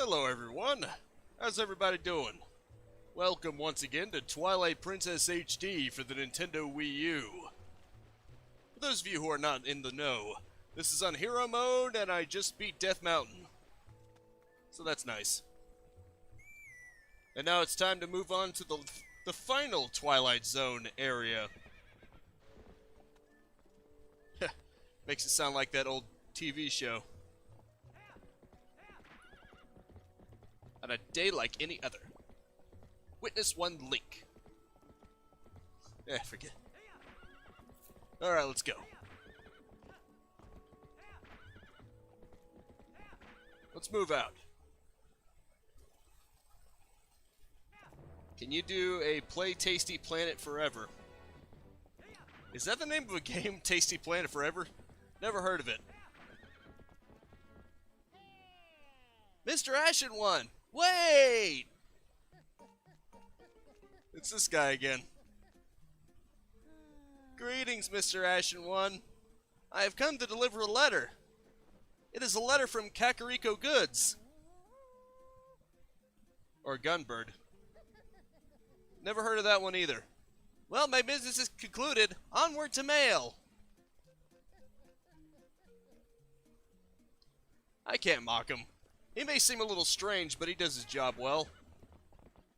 Hello everyone, how's everybody doing? Welcome once again to Twilight Princess HD for the Nintendo Wii U. For those of you who are not in the know, this is on Hero Mode and I just beat Death Mountain. So that's nice. And now it's time to move on to the final Twilight Zone area. Makes it sound like that old TV show. On a day like any other. Witness one link. Forget. Alright, let's go. Let's move out. Can you do a Play Tasty Planet Forever? Is that the name of a game, Tasty Planet Forever? Never heard of it. Mr. Ashen One! Wait! It's this guy again. Greetings, Mr. Ashen One. I have come to deliver a letter. It is a letter from Kakariko Goods. Or Gunbird. Never heard of that one either. Well, my business is concluded. Onward to mail. I can't mock him. He may seem a little strange, but he does his job well.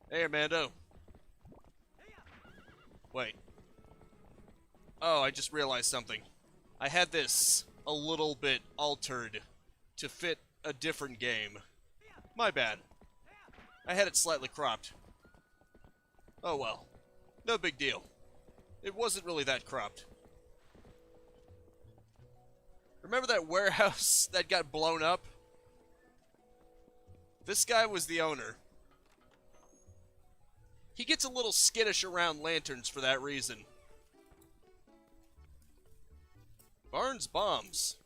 Hey, Armando. Wait. Oh, I just realized something. I had this a little bit altered to fit a different game. My bad. I had it slightly cropped. Oh well. No big deal. It wasn't really that cropped. Remember that warehouse that got blown up? This guy was the owner. He gets a little skittish around lanterns for that reason. Barnes Bombs.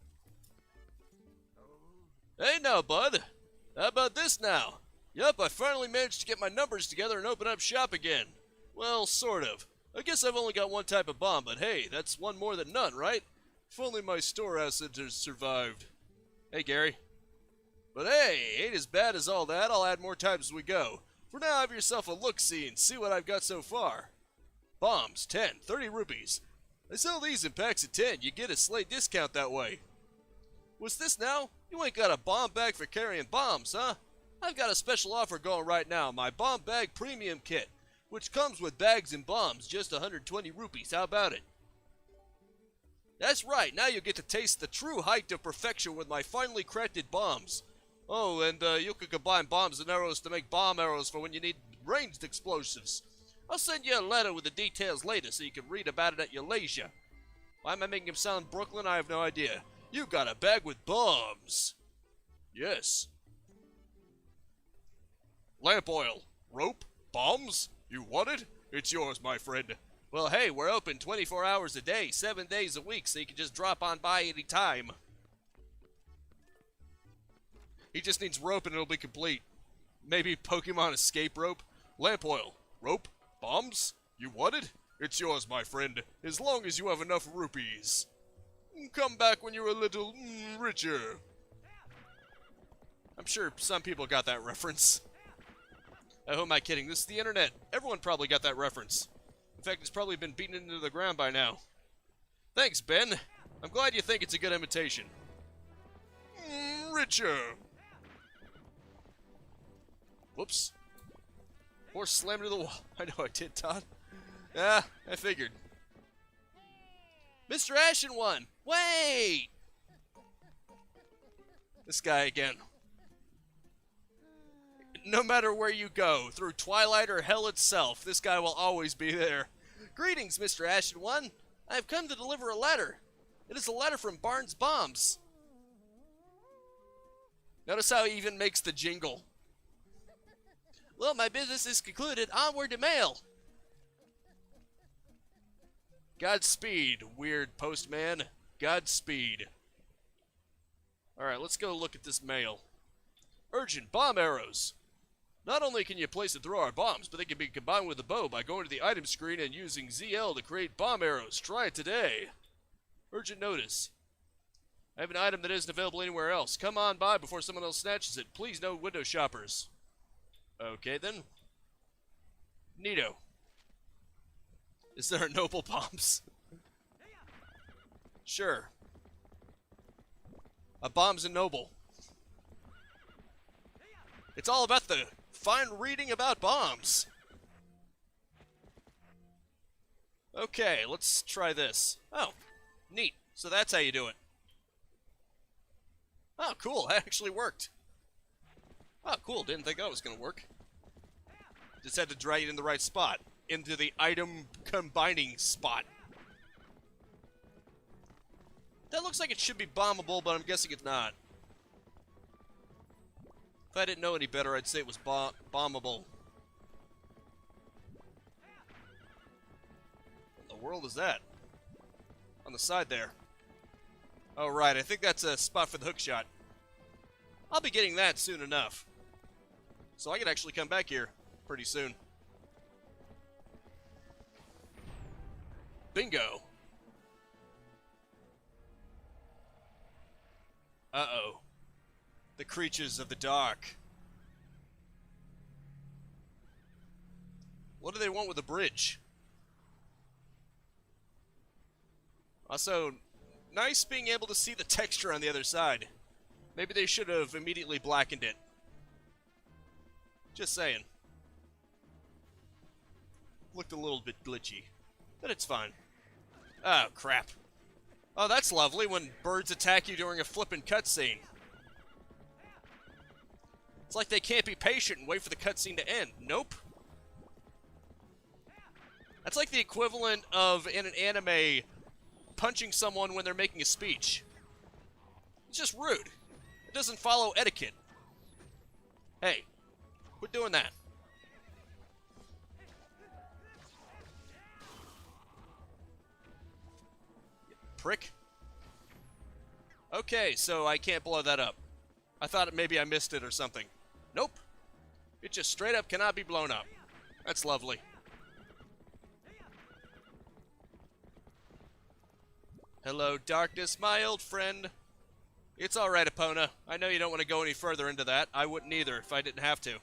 Hey now, bud. How about this now? Yup, I finally managed to get my numbers together and open up shop again. Well, sort of. I guess I've only got one type of bomb, but hey, that's one more than none, right? If only my storehouse had survived. Hey, Gary. But hey, ain't as bad as all that. I'll add more times as we go. For now, have yourself a look-see and see what I've got so far. Bombs, 10, 30 rupees. I sell these in packs of 10. You get a slight discount that way. What's this now? You ain't got a bomb bag for carrying bombs, huh? I've got a special offer going right now. My Bomb Bag Premium Kit, which comes with bags and bombs, just 120 rupees. How about it? That's right. Now you get to taste the true height of perfection with my finely crafted bombs. Oh, and you can combine bombs and arrows to make bomb arrows for when you need ranged explosives. I'll send you a letter with the details later so you can read about it at your leisure. Why am I making him sound Brooklyn? I have no idea. You got a bag with bombs. Yes. Lamp oil. Rope. Bombs. You want it? It's yours, my friend. Well, hey, we're open 24 hours a day, 7 days a week, so you can just drop on by any time. He just needs rope and it'll be complete. Maybe Pokemon escape rope. Lamp oil. Rope. Bombs. You want it? It's yours, my friend, as long as you have enough rupees. Come back when you're a little richer. I'm sure some people got that reference. Who am I kidding? This is the internet. Everyone probably got that reference. In fact, it's probably been beaten into the ground by now. Thanks, Ben. I'm glad you think it's a good imitation. Richer. Whoops. Horse slammed into the wall. I know I did, Todd. Ah, I figured. Mr. Ashen One, wait! This guy again. No matter where you go, through Twilight or hell itself, this guy will always be there. Greetings, Mr. Ashen One. I have come to deliver a letter. It is a letter from Barnes Bombs. Notice how he even makes the jingle. Well, my business is concluded. Onward to mail. Godspeed, weird postman. Godspeed. Alright, let's go look at this mail. Urgent bomb arrows. Not only can you place and throw our bombs, but they can be combined with a bow by going to the item screen and using ZL to create bomb arrows. Try it today. Urgent notice. I have an item that isn't available anywhere else. Come on by before someone else snatches it. Please, no window shoppers. Okay, then. Neato. Is there a noble bombs? Sure. A bomb's a noble. It's all about the fine reading about bombs. Okay, let's try this. Oh, neat. So that's how you do it. Oh, cool. That actually worked. Oh, cool. Didn't think that was going to work. Just had to drag it in the right spot. Into the item combining spot. That looks like it should be bombable, but I'm guessing it's not. If I didn't know any better, I'd say it was bombable. What in the world is that? On the side there. Oh, right. I think that's a spot for the hook shot. I'll be getting that soon enough. So I can actually come back here pretty soon. Bingo. Uh-oh. The creatures of the dark. What do they want with the bridge? Also, nice being able to see the texture on the other side. Maybe they should have immediately blackened it. Just saying. Looked a little bit glitchy, but it's fine. Oh, crap. Oh, that's lovely when birds attack you during a flippin' cutscene. It's like they can't be patient and wait for the cutscene to end. Nope. That's like the equivalent of, in an anime, punching someone when they're making a speech. It's just rude. It doesn't follow etiquette. Hey, quit doing that. Prick. Okay, so I can't blow that up. I thought maybe I missed it or something. Nope. It just straight up cannot be blown up. That's lovely. Hello, darkness, my old friend. It's alright, Epona. I know you don't want to go any further into that. I wouldn't either if I didn't have to.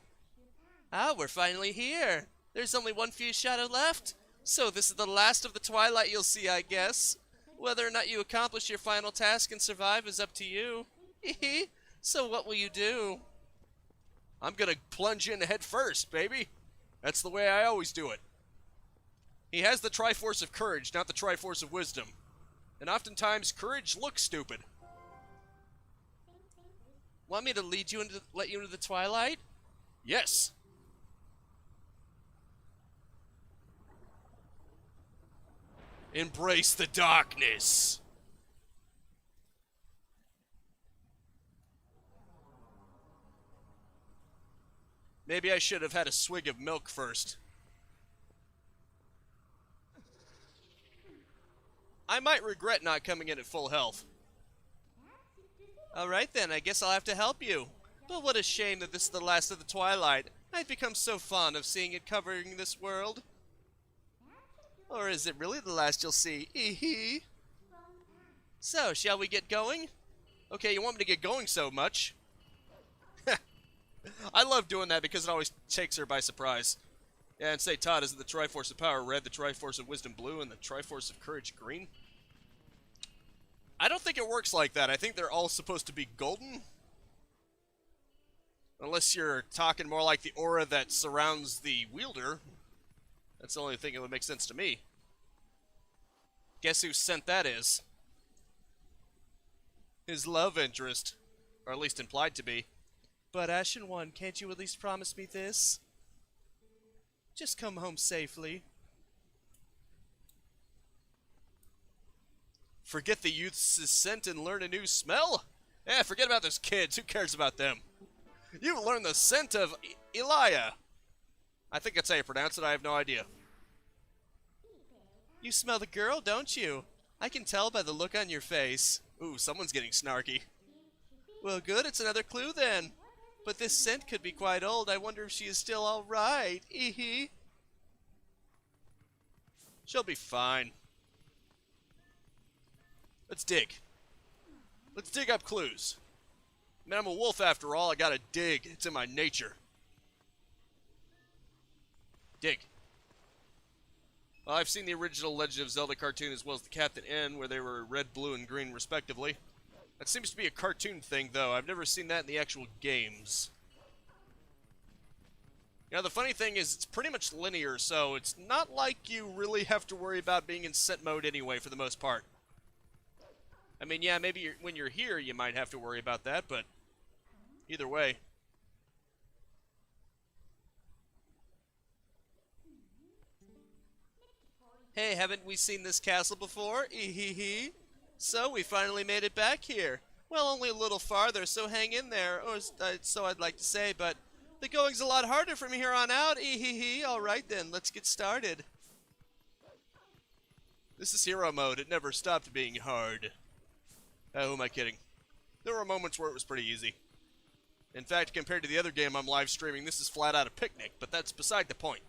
Ah, we're finally here. There's only one fuse shadow left. So this is the last of the Twilight you'll see, I guess. Whether or not you accomplish your final task and survive is up to you. So what will you do? I'm gonna plunge in head first, baby. That's the way I always do it. He has the Triforce of Courage, not the Triforce of Wisdom. And oftentimes, courage looks stupid. Want me to let you into the Twilight? Yes. Embrace the darkness. Maybe I should have had a swig of milk first. I might regret not coming in at full health. Alright then, I guess I'll have to help you. But what a shame that this is the last of the Twilight. I've become so fond of seeing it covering this world. Or is it really the last you'll see? Hee. So, shall we get going? Okay, you want me to get going so much? I love doing that because it always takes her by surprise. Yeah, and say, Todd, isn't the Triforce of Power red, the Triforce of Wisdom blue, and the Triforce of Courage green? I don't think it works like that. I think they're all supposed to be golden. Unless you're talking more like the aura that surrounds the wielder. That's the only thing that would make sense to me. Guess whose scent that is? His love interest. Or at least implied to be. But Ashen One, can't you at least promise me this? Just come home safely. Forget the youth's scent and learn a new smell? Eh, forget about those kids. Who cares about them? You've learned the scent of Hylia. I think that's how you pronounce it. I have no idea. You smell the girl, don't you? I can tell by the look on your face. Ooh, someone's getting snarky. Well, good. It's another clue then. But this scent could be quite old. I wonder if she is still all right. Hee. She'll be fine. Let's dig. Let's dig up clues. I mean, I'm a wolf after all. I gotta dig. It's in my nature. Dig. Well, I've seen the original Legend of Zelda cartoon as well as the Captain N, where they were red, blue, and green respectively. That seems to be a cartoon thing, though. I've never seen that in the actual games. You know, the funny thing is, it's pretty much linear, so it's not like you really have to worry about being in set mode anyway, for the most part. I mean, yeah, maybe when you're here, you might have to worry about that, but either way. Hey, haven't we seen this castle before? Ehehe. So, we finally made it back here. Well, only a little farther, so hang in there, or so I'd like to say, but the going's a lot harder from here on out. Ehehe. Alright then, let's get started. This is hero mode. It never stopped being hard. Who am I kidding? There were moments where it was pretty easy. In fact, compared to the other game I'm live streaming, this is flat out a picnic, but that's beside the point.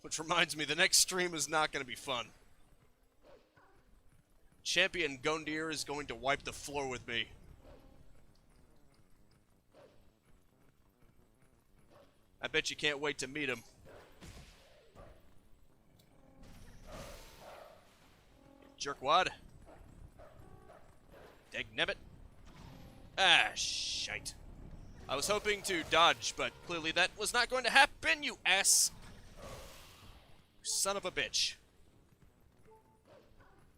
Which reminds me, the next stream is not going to be fun. Champion Gondir is going to wipe the floor with me. I bet you can't wait to meet him. Jerkwad. Dagnabbit. Ah, shite. I was hoping to dodge, but clearly that was not going to happen, you ass. Son of a bitch.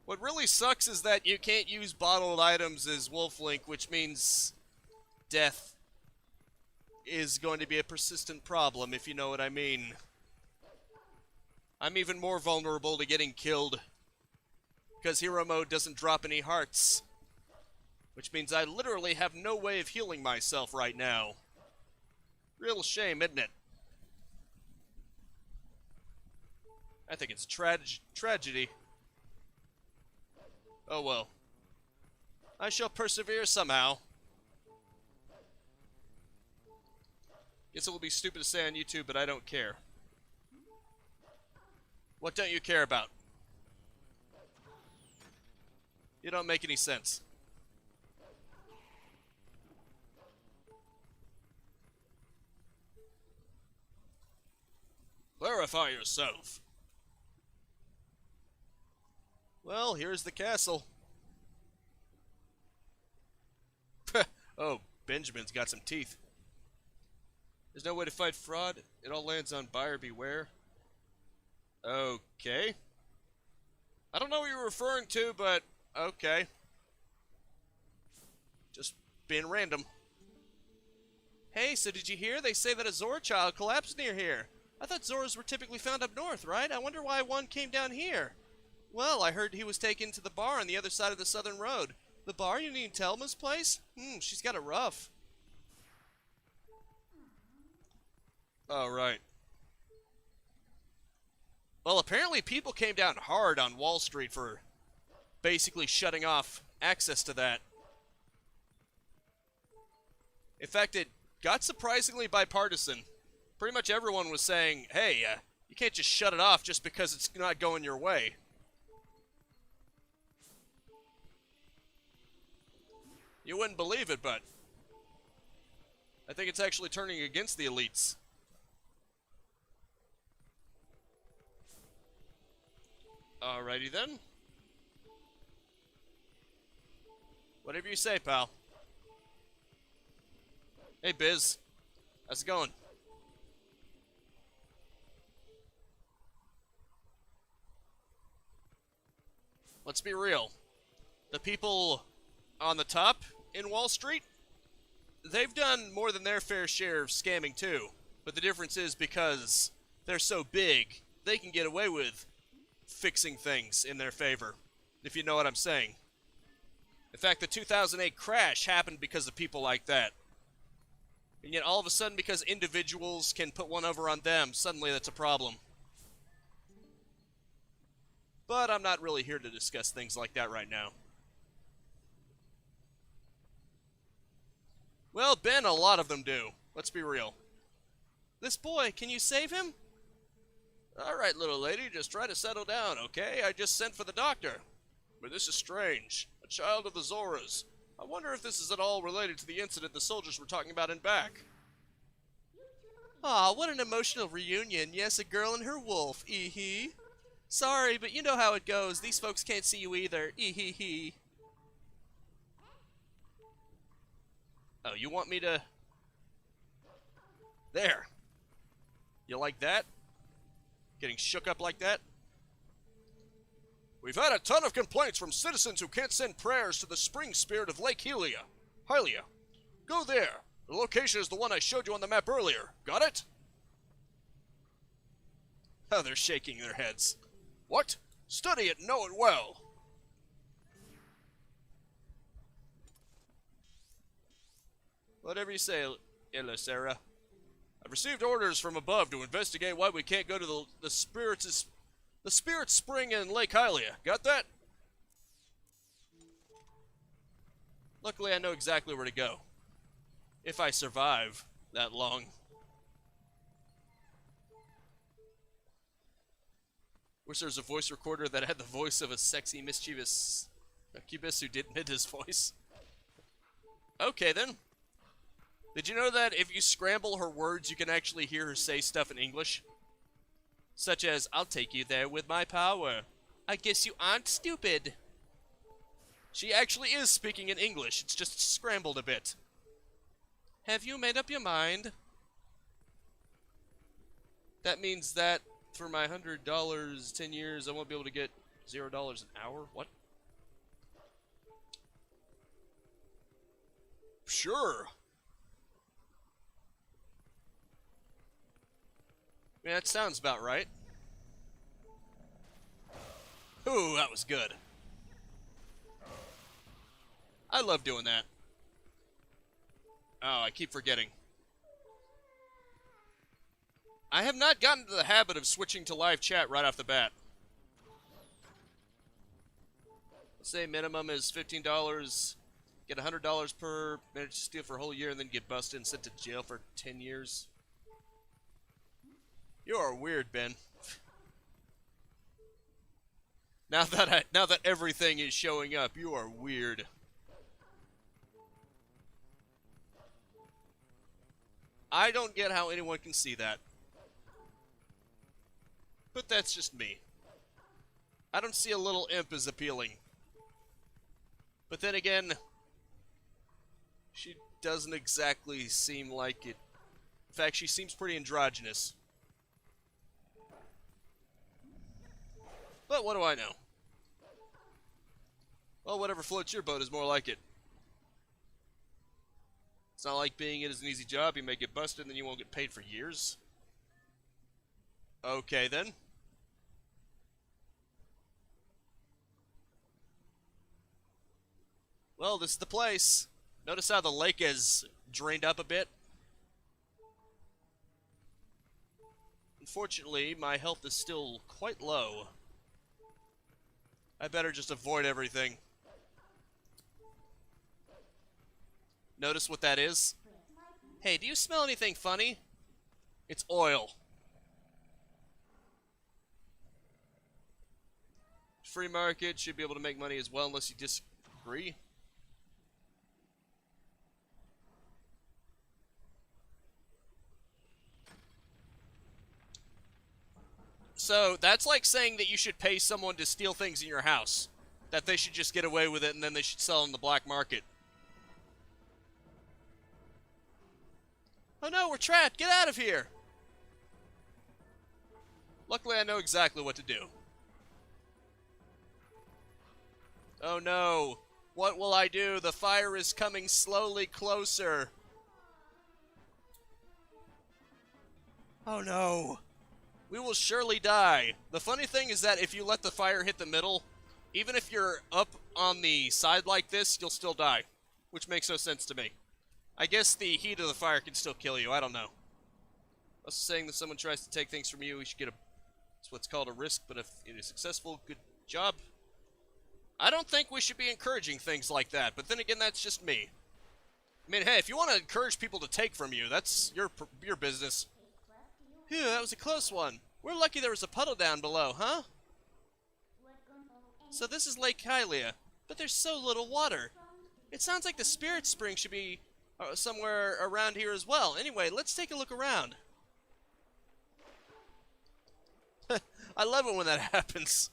What really sucks is that you can't use bottled items as Wolf Link, which means death is going to be a persistent problem, if you know what I mean. I'm even more vulnerable to getting killed because hero mode doesn't drop any hearts, which means I literally have no way of healing myself right now. Real shame, isn't it? I think it's tragedy. Oh well. I shall persevere somehow. Guess it will be stupid to say on YouTube, but I don't care. What don't you care about? You don't make any sense. Clarify yourself. Well, here's the castle. Oh, Benjamin's got some teeth. There's no way to fight fraud. It all lands on buyer beware. Okay. I don't know what you're referring to, but okay. Just being random. Hey, so did you hear? They say that a Zora child collapsed near here. I thought Zoras were typically found up north, right? I wonder why one came down here. Well, I heard he was taken to the bar on the other side of the southern road. The bar? You mean Telma's place? She's got it rough. Oh, right. Well, apparently people came down hard on Wall Street for basically shutting off access to that. In fact, it got surprisingly bipartisan. Pretty much everyone was saying, hey, you can't just shut it off just because it's not going your way. You wouldn't believe it, but I think it's actually turning against the elites. Alrighty then. Whatever you say, pal. Hey, Biz. How's it going? Let's be real. The people on the top in Wall Street, they've done more than their fair share of scamming too. But the difference is because they're so big, they can get away with fixing things in their favor, if you know what I'm saying. In fact, the 2008 crash happened because of people like that. And yet all of a sudden, because individuals can put one over on them, suddenly that's a problem. But I'm not really here to discuss things like that right now. Well, Ben, a lot of them do. Let's be real. This boy, can you save him? Alright, little lady, just try to settle down, okay? I just sent for the doctor. But this is strange. A child of the Zoras. I wonder if this is at all related to the incident the soldiers were talking about in back. Aw, what an emotional reunion. Yes, a girl and her wolf. Ee-hee. Sorry, but you know how it goes. These folks can't see you either. Ee-hee-hee. Oh, you want me to... There. You like that? Getting shook up like that? We've had a ton of complaints from citizens who can't send prayers to the spring spirit of Lake Hylia. Go there. The location is the one I showed you on the map earlier. Got it? Oh, they're shaking their heads. What? Study it and know it well. Whatever you say, Sarah. I've received orders from above to investigate why we can't go to the Spirit Spring in Lake Hylia. Got that? Luckily, I know exactly where to go. If I survive that long. Wish there was a voice recorder that had the voice of a sexy, mischievous succubus who did Midna's voice. Okay, then. Did you know that if you scramble her words, you can actually hear her say stuff in English? Such as, I'll take you there with my power. I guess you aren't stupid. She actually is speaking in English. It's just scrambled a bit. Have you made up your mind? That means that for my $100, 10 years, I won't be able to get $0 an hour? What? Sure. I mean, that sounds about right. Ooh, that was good. I love doing that. Oh, I keep forgetting. I have not gotten into the habit of switching to live chat right off the bat. Let's say minimum is $15. Get $100 per, manage to steal for a whole year, and then get busted and sent to jail for 10 years. You are weird, Ben. Now that everything is showing up, you are weird. I don't get how anyone can see that. But that's just me. I don't see a little imp as appealing. But then again, she doesn't exactly seem like it. In fact, she seems pretty androgynous. But what do I know? Well, whatever floats your boat is more like it. It's not like being it is an easy job. You may get busted and then you won't get paid for years. Okay, then. Well, this is the place. Notice how the lake has drained up a bit. Unfortunately, my health is still quite low. I better just avoid everything. Notice what that is? Hey, do you smell anything funny? It's oil. Free market should be able to make money as well, unless you disagree. So, that's like saying that you should pay someone to steal things in your house. That they should just get away with it and then they should sell in the black market. Oh no, we're trapped! Get out of here! Luckily, I know exactly what to do. Oh no! What will I do? The fire is coming slowly closer. Oh no! We will surely die. The funny thing is that if you let the fire hit the middle, even if you're up on the side like this, you'll still die. Which makes no sense to me. I guess the heat of the fire can still kill you. I don't know. Also saying that someone tries to take things from you, we should get it's what's called a risk, but if it is successful, good job. I don't think we should be encouraging things like that, but then again, that's just me. I mean, hey, if you want to encourage people to take from you, that's your business. Phew, that was a close one. We're lucky there was a puddle down below, huh? So this is Lake Hylia. But there's so little water. It sounds like the spirit spring should be somewhere around here as well. Anyway, let's take a look around. I love it when that happens.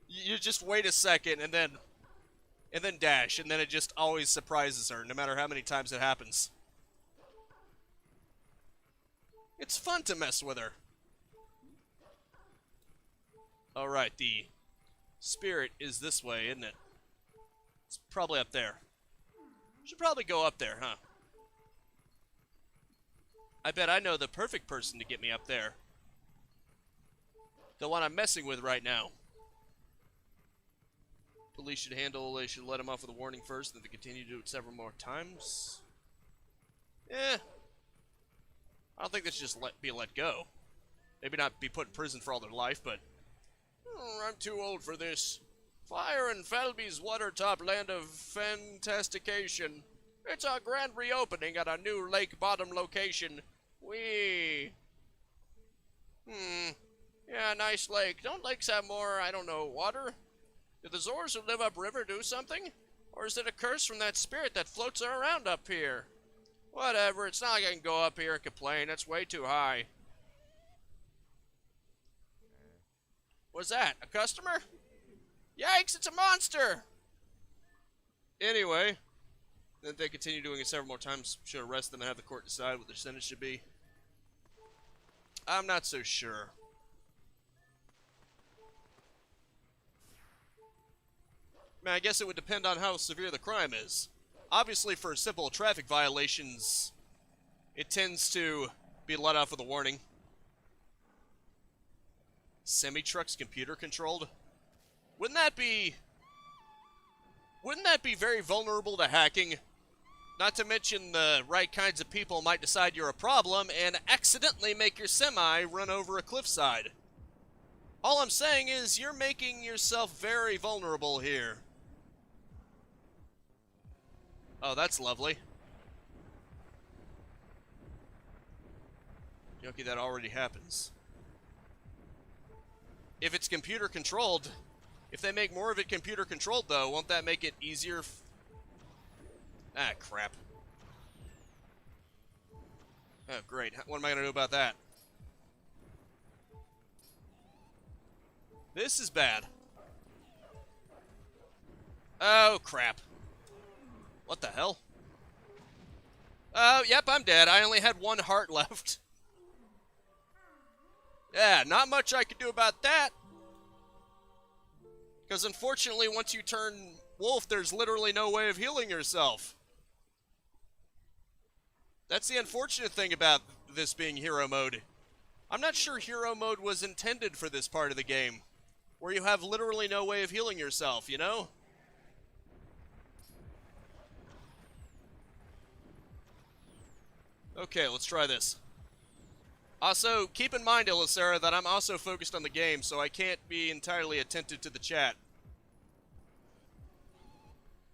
You just wait a second and then dash, and then it just always surprises her, no matter how many times it happens. It's fun to mess with her. Alright, the spirit is this way, isn't it? It's probably up there. Should probably go up there, huh? I bet I know the perfect person to get me up there. The one I'm messing with right now. Police should let him off with a warning first, then they continue to do it several more times. I don't think they should just be let go. Maybe not be put in prison for all their life, but I'm too old for this. Fire in Felby's watertop land of fantastication. It's our grand reopening at our new lake bottom location. Yeah, nice lake. Don't lakes have more, I don't know, water? Do the Zors who live upriver do something? Or is it a curse from that spirit that floats around up here? Whatever, it's not like I can go up here and complain. That's way too high. What's that? A customer? Yikes, it's a monster! Anyway, then they continue doing it several more times. Should arrest them and have the court decide what their sentence should be. I'm not so sure. I mean, I guess it would depend on how severe the crime is. Obviously, for simple traffic violations, it tends to be let off with a warning. Semi-trucks computer controlled? Wouldn't that be very vulnerable to hacking? Not to mention the right kinds of people might decide you're a problem and accidentally make your semi run over a cliffside. All I'm saying is you're making yourself very vulnerable here. Oh, that's lovely. Yoki, that already happens. If it's computer controlled, if they make more of it computer controlled though, won't that make it easier? Ah, crap. Oh, great. What am I going to do about that? This is bad. Oh, crap. What the hell? Oh, yep, I'm dead. I only had one heart left. Yeah, not much I could do about that. Because unfortunately, once you turn wolf, there's literally no way of healing yourself. That's the unfortunate thing about this being hero mode. I'm not sure hero mode was intended for this part of the game, where you have literally no way of healing yourself, you know? Okay, let's try this. Also, keep in mind, Elisera, that I'm also focused on the game, so I can't be entirely attentive to the chat.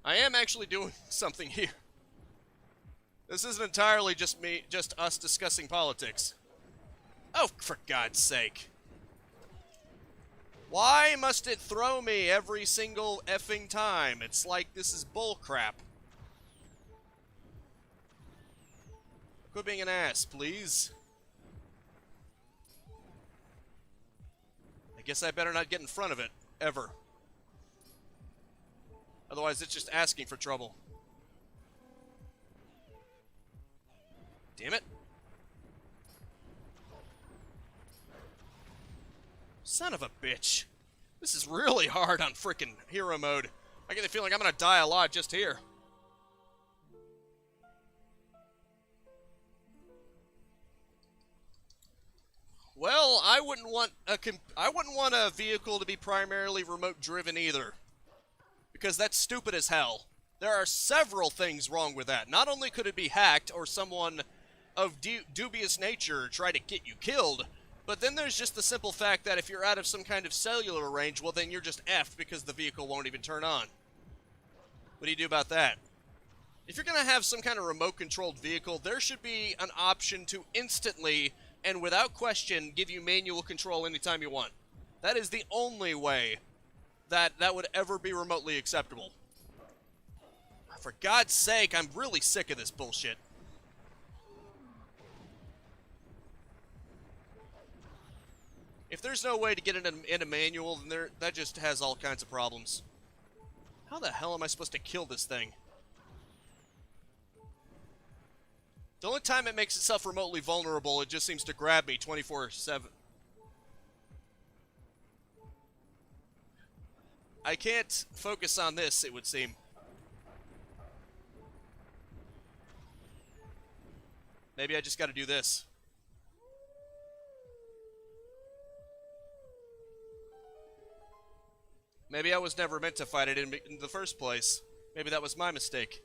I am actually doing something here. This isn't entirely just us discussing politics. Oh, for God's sake. Why must it throw me every single effing time? It's like this is bullcrap. Quit being an ass, please. I guess I better not get in front of it, ever. Otherwise, it's just asking for trouble. Damn it. Son of a bitch. This is really hard on frickin' hero mode. I get the feeling I'm gonna die a lot just here. Well, I wouldn't want a vehicle to be primarily remote driven either, because that's stupid as hell. There are several things wrong with that. Not only could it be hacked or someone of dubious nature try to get you killed, but then there's just the simple fact that if you're out of some kind of cellular range, well then you're just effed because the vehicle won't even turn on. What do you do about that? If you're going to have some kind of remote-controlled vehicle, there should be an option to instantly and without question give you manual control anytime you want. That is the only way that would ever be remotely acceptable. For God's sake, I'm really sick of this bullshit. If there's no way to get it in a manual, then that just has all kinds of problems. How the hell am I supposed to kill this thing? The only time it makes itself remotely vulnerable, it just seems to grab me 24/7. I can't focus on this, it would seem. Maybe I just gotta do this. Maybe I was never meant to fight it in the first place. Maybe that was my mistake.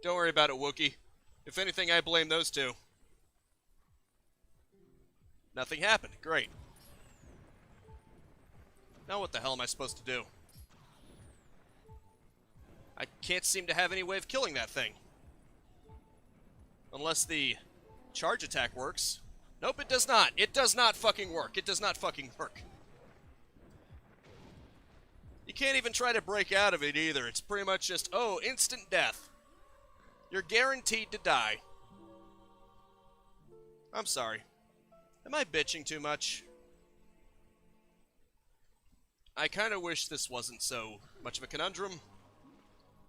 Don't worry about it, Wookie. If anything, I blame those two. Nothing happened. Great. Now what the hell am I supposed to do? I can't seem to have any way of killing that thing. Unless the charge attack works. Nope, it does not. It does not fucking work. It does not fucking work. You can't even try to break out of it either. It's pretty much just, oh, instant death. You're guaranteed to die. I'm sorry. Am I bitching too much? I kind of wish this wasn't so much of a conundrum.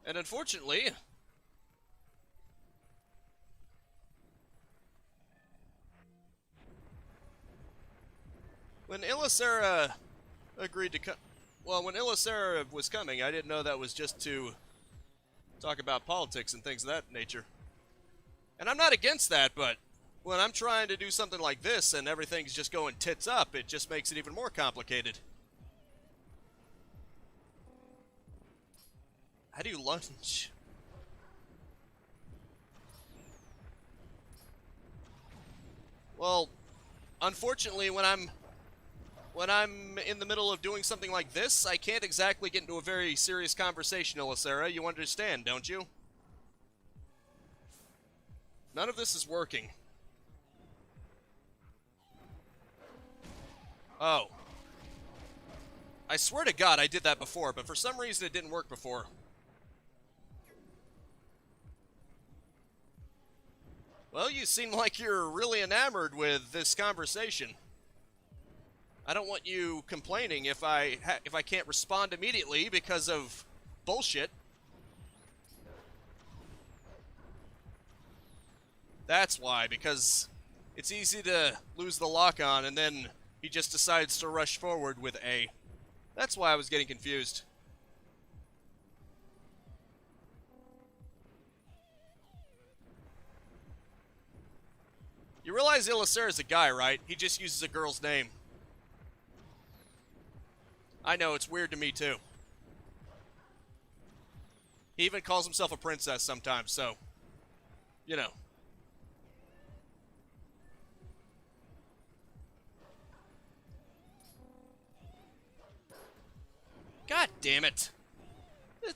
And unfortunately... when Ilisera agreed to come... Well, when Ilisera was coming, I didn't know that was just to talk about politics and things of that nature. And I'm not against that, but when I'm trying to do something like this and everything's just going tits up, it just makes it even more complicated. How do you lunge? Well, unfortunately, when I'm in the middle of doing something like this, I can't exactly get into a very serious conversation, Ilisera. You understand, don't you? None of this is working. Oh. I swear to God I did that before, but for some reason it didn't work before. Well, you seem like you're really enamored with this conversation. I don't want you complaining if I can't respond immediately because of bullshit. That's why, because it's easy to lose the lock on and then he just decides to rush forward with A. That's why I was getting confused. You realize Ilisera's a guy, right? He just uses a girl's name. I know, it's weird to me too. He even calls himself a princess sometimes, so, you know. God damn it.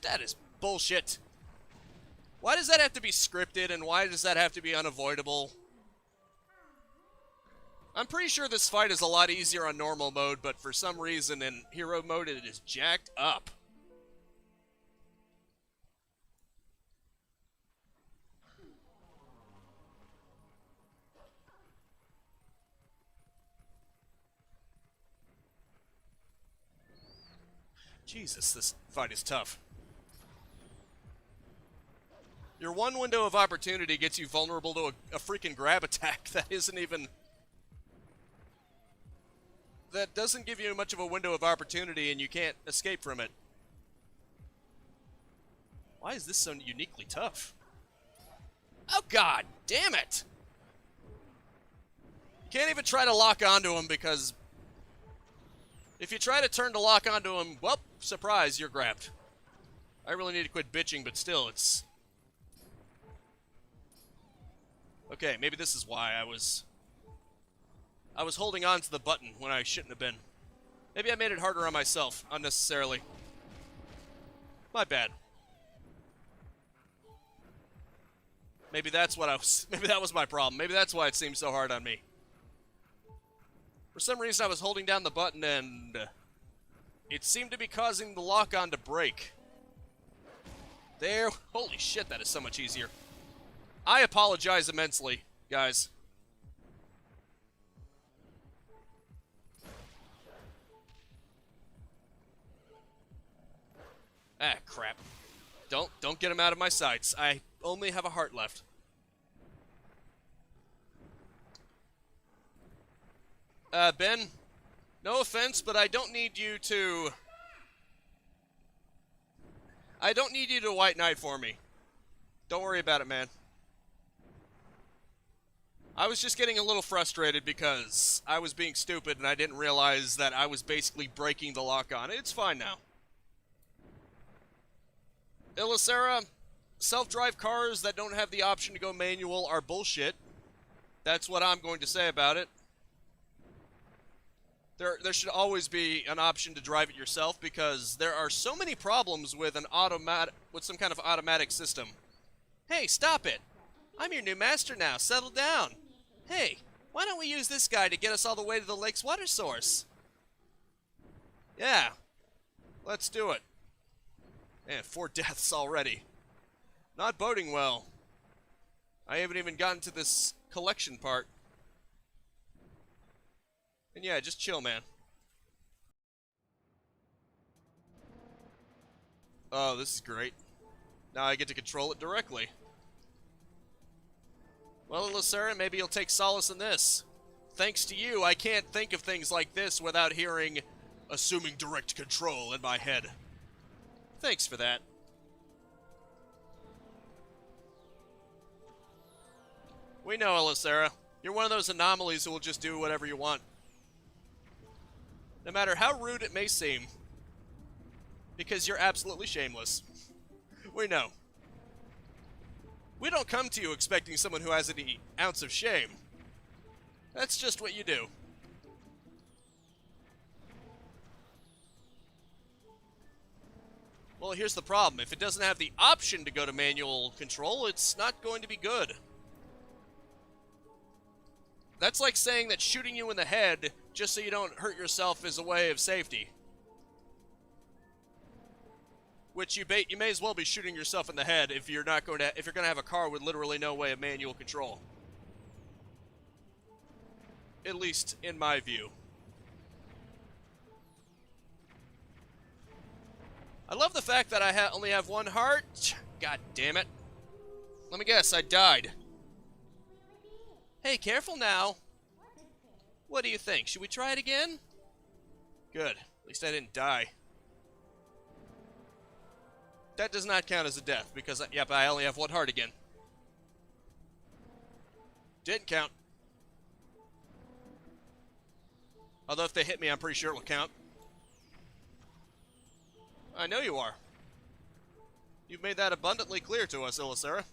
That is bullshit. Why does that have to be scripted, and why does that have to be unavoidable? I'm pretty sure this fight is a lot easier on normal mode, but for some reason in hero mode it is jacked up. Jesus, this fight is tough. Your one window of opportunity gets you vulnerable to a freaking grab attack that isn't even... that doesn't give you much of a window of opportunity and you can't escape from it. Why is this so uniquely tough? Oh god damn it! Can't even try to lock onto him because if you try to turn to lock onto him, well, surprise, you're grabbed. I really need to quit bitching, but still, it's... Okay, maybe this is why I was holding on to the button when I shouldn't have been. Maybe I made it harder on myself, unnecessarily. My bad. Maybe that's what maybe that was my problem. Maybe that's why it seemed so hard on me. For some reason, I was holding down the button and it seemed to be causing the lock-on to break. There. Holy shit, that is so much easier. I apologize immensely, guys. Ah, crap. Don't get him out of my sights. I only have a heart left. Ben, no offense, but I don't need you to white knight for me. Don't worry about it, man. I was just getting a little frustrated because I was being stupid and I didn't realize that I was basically breaking the lock on. It's fine now. Illicera, self-drive cars that don't have the option to go manual are bullshit. That's what I'm going to say about it. There should always be an option to drive it yourself because there are so many problems with some kind of automatic system. Hey, stop it! I'm your new master now. Settle down. Hey, why don't we use this guy to get us all the way to the lake's water source? Yeah, let's do it. Man, 4 deaths already. Not boding well. I haven't even gotten to this collection part. And yeah, just chill, man. Oh, this is great. Now I get to control it directly. Well, Illicera, maybe you'll take solace in this. Thanks to you, I can't think of things like this without hearing assuming direct control in my head. Thanks for that. We know, Illicera. You're one of those anomalies who will just do whatever you want. No matter how rude it may seem. Because you're absolutely shameless. We know. We don't come to you expecting someone who has any ounce of shame. That's just what you do. Well, here's the problem. If it doesn't have the option to go to manual control, it's not going to be good. That's like saying that shooting you in the head just so you don't hurt yourself is a way of safety. Which you may as well be shooting yourself in the head if you're going to have a car with literally no way of manual control. At least in my view. I love the fact that I only have 1 heart. God damn it. Let me guess, I died. Hey, careful now. What do you think? Should we try it again? Good. At least I didn't die. That does not count as a death, because, yep, I only have 1 heart again. Didn't count. Although if they hit me, I'm pretty sure it will count. I know you are. You've made that abundantly clear to us, Illicera.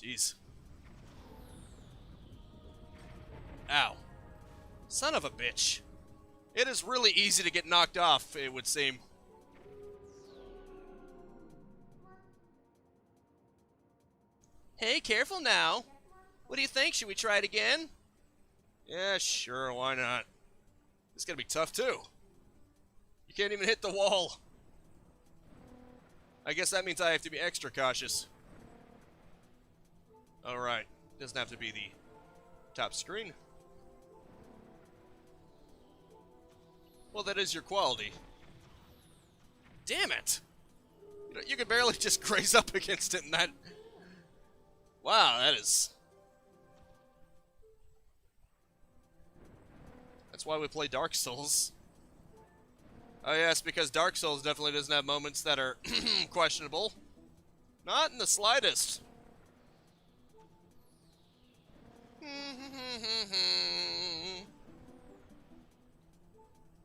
Jeez. Ow. Son of a bitch. It is really easy to get knocked off, it would seem. Hey, careful now. What do you think? Should we try it again? Yeah, sure, why not? This is gonna be tough, too. You can't even hit the wall. I guess that means I have to be extra cautious. Alright. Doesn't have to be the top screen. Well, that is your quality. Damn it! You can barely just graze up against it and that... Wow, that is... That's why we play Dark Souls. Oh yes, because Dark Souls definitely doesn't have moments that are questionable. Not in the slightest.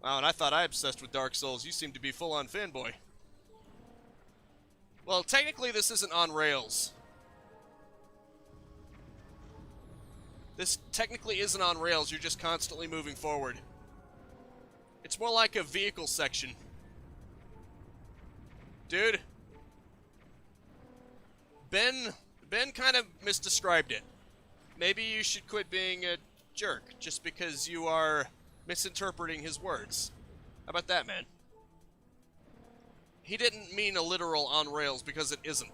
Wow, and I thought I obsessed with Dark Souls. You seem to be full-on fanboy. Well, technically this isn't on rails. This technically isn't on rails, you're just constantly moving forward. It's more like a vehicle section. Dude. Ben, Ben kind of misdescribed it. Maybe you should quit being a jerk just because you are misinterpreting his words. How about that, man? He didn't mean a literal on rails because it isn't.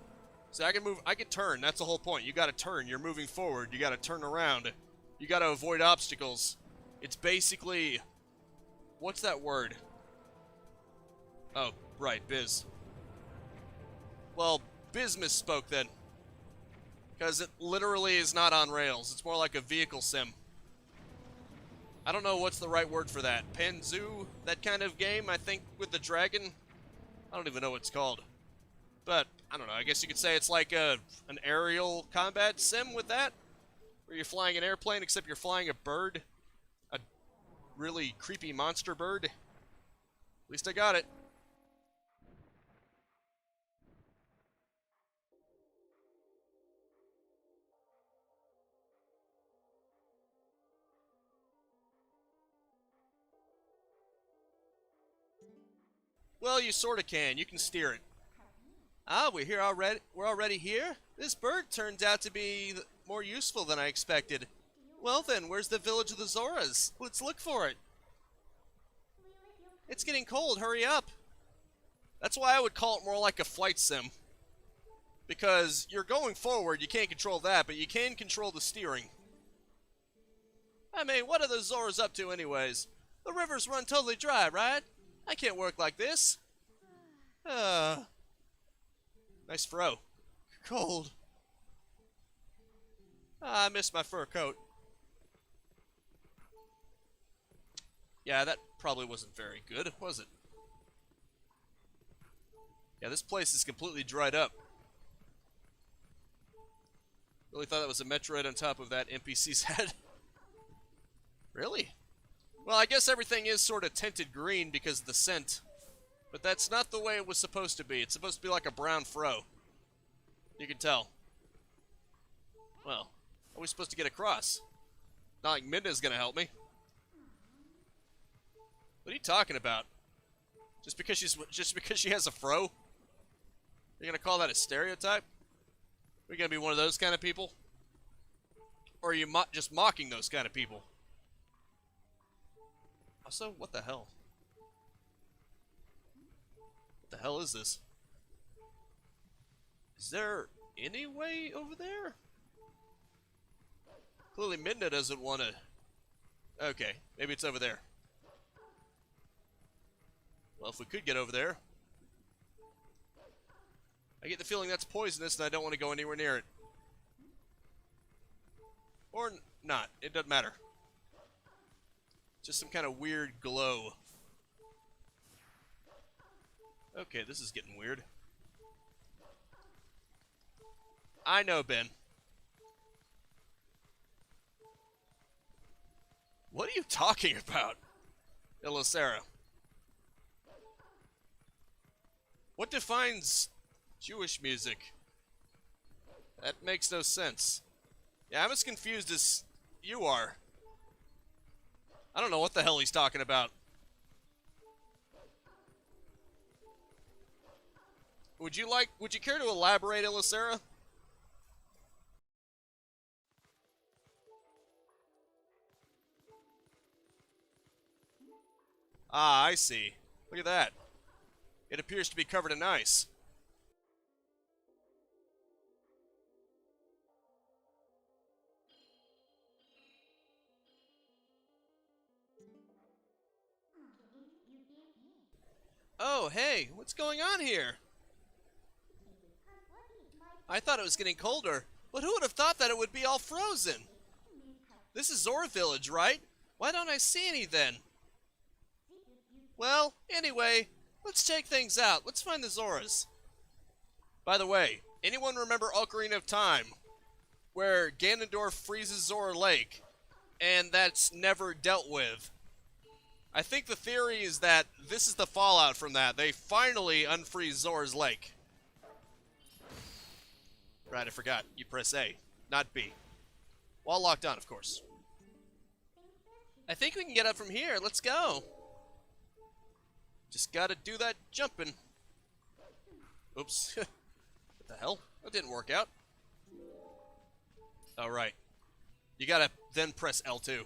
So I can move, I can turn, that's the whole point. You gotta turn, you're moving forward, you gotta turn around. You gotta avoid obstacles. It's basically, what's that word? Oh, right, Biz. Well, Biz misspoke then. Because it literally is not on rails. It's more like a vehicle sim. I don't know what's the right word for that. Panzu? That kind of game, I think, with the dragon? I don't even know what it's called. But, I don't know, I guess you could say it's like an aerial combat sim with that? Where you're flying an airplane, except you're flying a bird. A really creepy monster bird. At least I got it. Well, you sorta can. You can steer it. Ah, we're here already. We're already here? This bird turns out to be more useful than I expected. Well then, where's the village of the Zoras? Let's look for it. It's getting cold, hurry up. That's why I would call it more like a flight sim. Because you're going forward, you can't control that, but you can control the steering. I mean, what are the Zoras up to anyways? The rivers run totally dry, right? I can't work like this. Nice fro. Cold. I missed my fur coat. Yeah, that probably wasn't very good, was it? Yeah, this place is completely dried up. Really thought that was a Metroid on top of that NPC's head. Really? Well, I guess everything is sort of tinted green because of the scent. But that's not the way it was supposed to be. It's supposed to be like a brown fro. You can tell. Well, how are we supposed to get across? Not like Midna's gonna help me. What are you talking about? Just because she has a fro? You're gonna call that a stereotype? Are you gonna be one of those kind of people? Or are you just mocking those kind of people? Also, what the hell? What the hell is this? Is there any way over there? Clearly Midna doesn't want to... Okay, maybe it's over there. Well, if we could get over there... I get the feeling that's poisonous and I don't want to go anywhere near it. Or not. It doesn't matter. Just some kind of weird glow. Okay, this is getting weird. I know, Ben. What are you talking about, Ilisera? What defines Jewish music? That makes no sense. Yeah, I'm as confused as you are. I don't know what the hell he's talking about. Would you care to elaborate, Ilisera? Ah, I see. Look at that. It appears to be covered in ice. Oh, hey, what's going on here? I thought it was getting colder, but who would have thought that it would be all frozen? This is Zora Village, right? Why don't I see any then? Well, anyway, let's check things out. Let's find the Zoras. By the way, anyone remember Ocarina of Time, where Ganondorf freezes Zora Lake, and that's never dealt with? I think the theory is that this is the fallout from that. They finally unfreeze Zora's Lake. Right, I forgot. You press A, not B. While locked on, of course. I think we can get up from here. Let's go. Just gotta do that jumping. Oops. What the hell? That didn't work out. Alright. You gotta then press L2.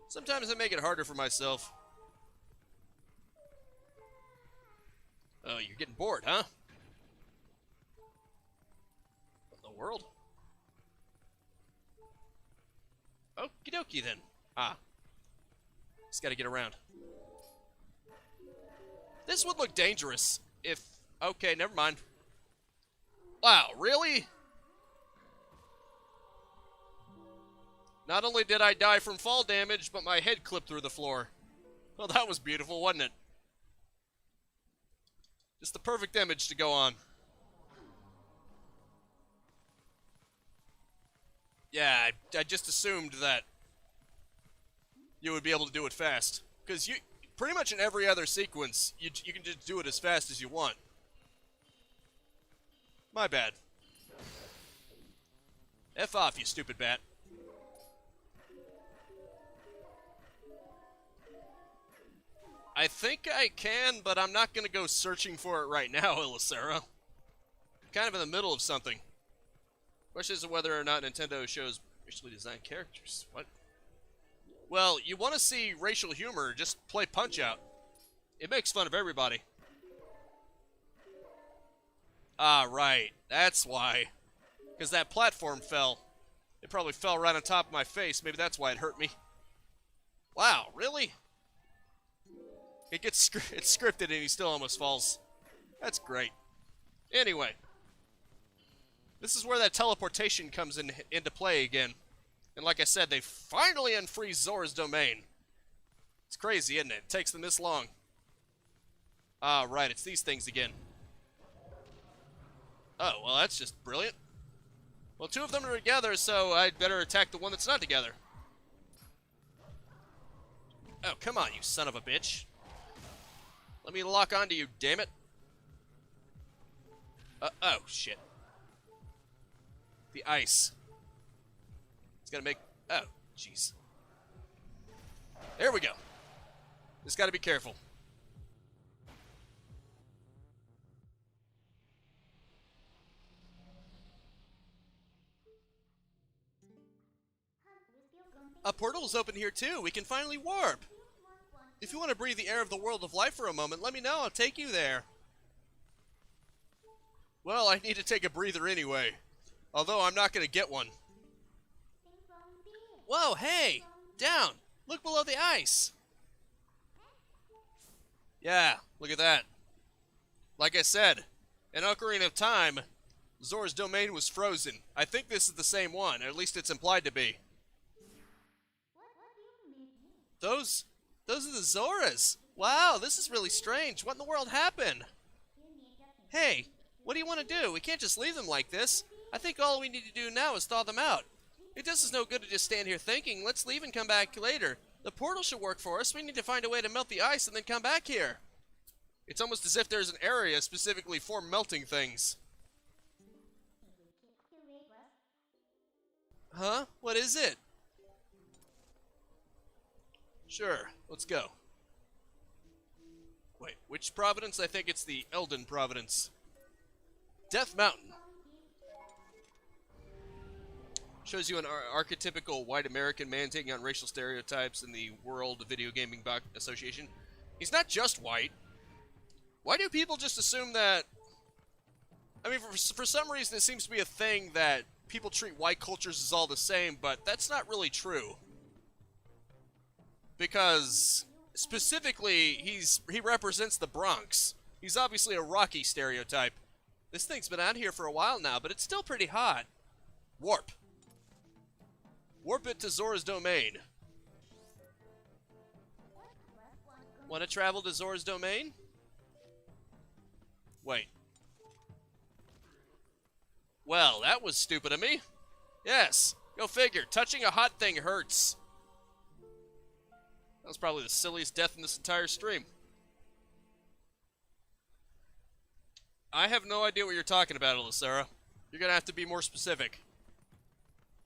Sometimes I make it harder for myself. Oh, you're getting bored, huh? What in the world? Okie dokie then. Ah. Just gotta get around. This would look dangerous if... Okay, never mind. Wow, really? Not only did I die from fall damage, but my head clipped through the floor. Well, that was beautiful, wasn't it? Just the perfect image to go on. Yeah, I just assumed that you would be able to do it fast. Because you pretty much in every other sequence, you can just do it as fast as you want. My bad. F off, you stupid bat. I think I can, but I'm not going to go searching for it right now, Ilisera. Kind of in the middle of something. Question is whether or not Nintendo shows racially designed characters. What? Well, you want to see racial humor, just play Punch-Out. It makes fun of everybody. Ah, right. That's why. Because that platform fell. It probably fell right on top of my face. Maybe that's why it hurt me. Wow, really? It's scripted and he still almost falls. That's great. Anyway. This is where that teleportation comes into play again. And like I said, they finally unfreeze Zora's domain. It's crazy, isn't it? It takes them this long. Ah, right. It's these things again. Oh, well, that's just brilliant. Well, two of them are together, so I'd better attack the one that's not together. Oh, come on, you son of a bitch. Let me lock onto you, damn it. Oh, shit. The ice. It's gotta make... Oh, jeez. There we go. Just gotta be careful. A portal is open here too. We can finally warp. If you want to breathe the air of the world of life for a moment, let me know. I'll take you there. Well, I need to take a breather anyway. Although I'm not going to get one. Whoa, hey! Down! Look below the ice! Yeah, look at that. Like I said, in Ocarina of Time, Zora's domain was frozen. I think this is the same one, or at least it's implied to be. Those are the Zoras. Wow, this is really strange. What in the world happened? Hey, what do you want to do? We can't just leave them like this. I think all we need to do now is thaw them out. It does us no good to just stand here thinking. Let's leave and come back later. The portal should work for us. We need to find a way to melt the ice and then come back here. It's almost as if there's an area specifically for melting things. Huh? What is it? Sure, let's go. Wait, which Providence? I think it's the Elden Providence. Death Mountain. Shows you an archetypical white American man taking on racial stereotypes in the World Video Gaming Association. He's not just white. Why do people just assume that... I mean, for some reason it seems to be a thing that people treat white cultures as all the same, but that's not really true. Because, specifically, he represents the Bronx. He's obviously a Rocky stereotype. This thing's been out here for a while now, but it's still pretty hot. Warp. Warp it to Zora's domain. Want to travel to Zora's domain? Wait. Well, that was stupid of me. Yes, go figure. Touching a hot thing hurts. That was probably the silliest death in this entire stream. I have no idea what you're talking about, Ilisera. You're going to have to be more specific.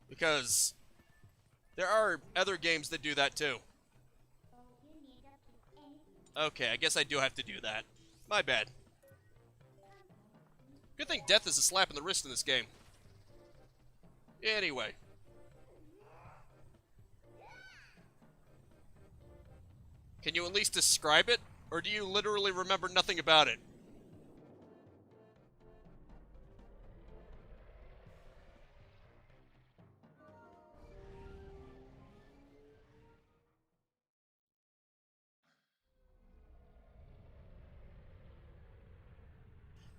Because there are other games that do that too. Okay, I guess I do have to do that. My bad. Good thing death is a slap in the wrist in this game. Anyway. Can you at least describe it? Or do you literally remember nothing about it?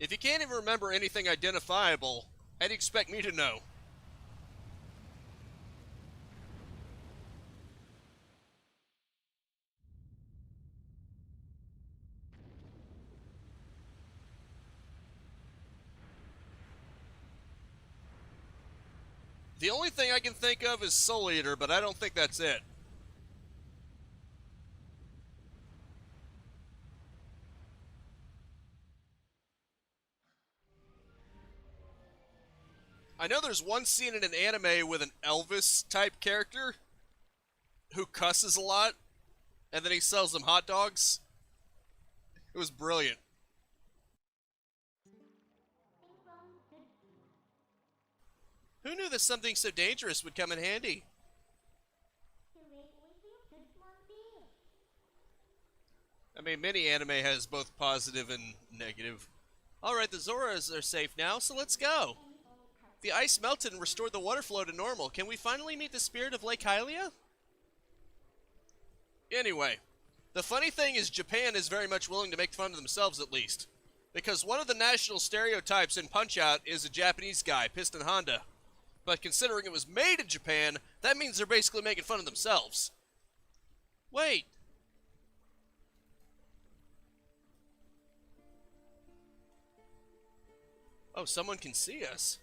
If you can't even remember anything identifiable, how do you expect me to know? The only thing I can think of is Soul Eater, but I don't think that's it. I know there's one scene in an anime with an Elvis-type character who cusses a lot, and then he sells them hot dogs. It was brilliant. Who knew that something so dangerous would come in handy? I mean, many anime has both positive and negative. Alright, the Zoras are safe now, so let's go. The ice melted and restored the water flow to normal. Can we finally meet the spirit of Lake Hylia? Anyway, the funny thing is Japan is very much willing to make fun of themselves at least. Because one of the national stereotypes in Punch-Out is a Japanese guy, Piston Honda. But considering it was made in Japan, that means they're basically making fun of themselves. Wait. Oh, someone can see us.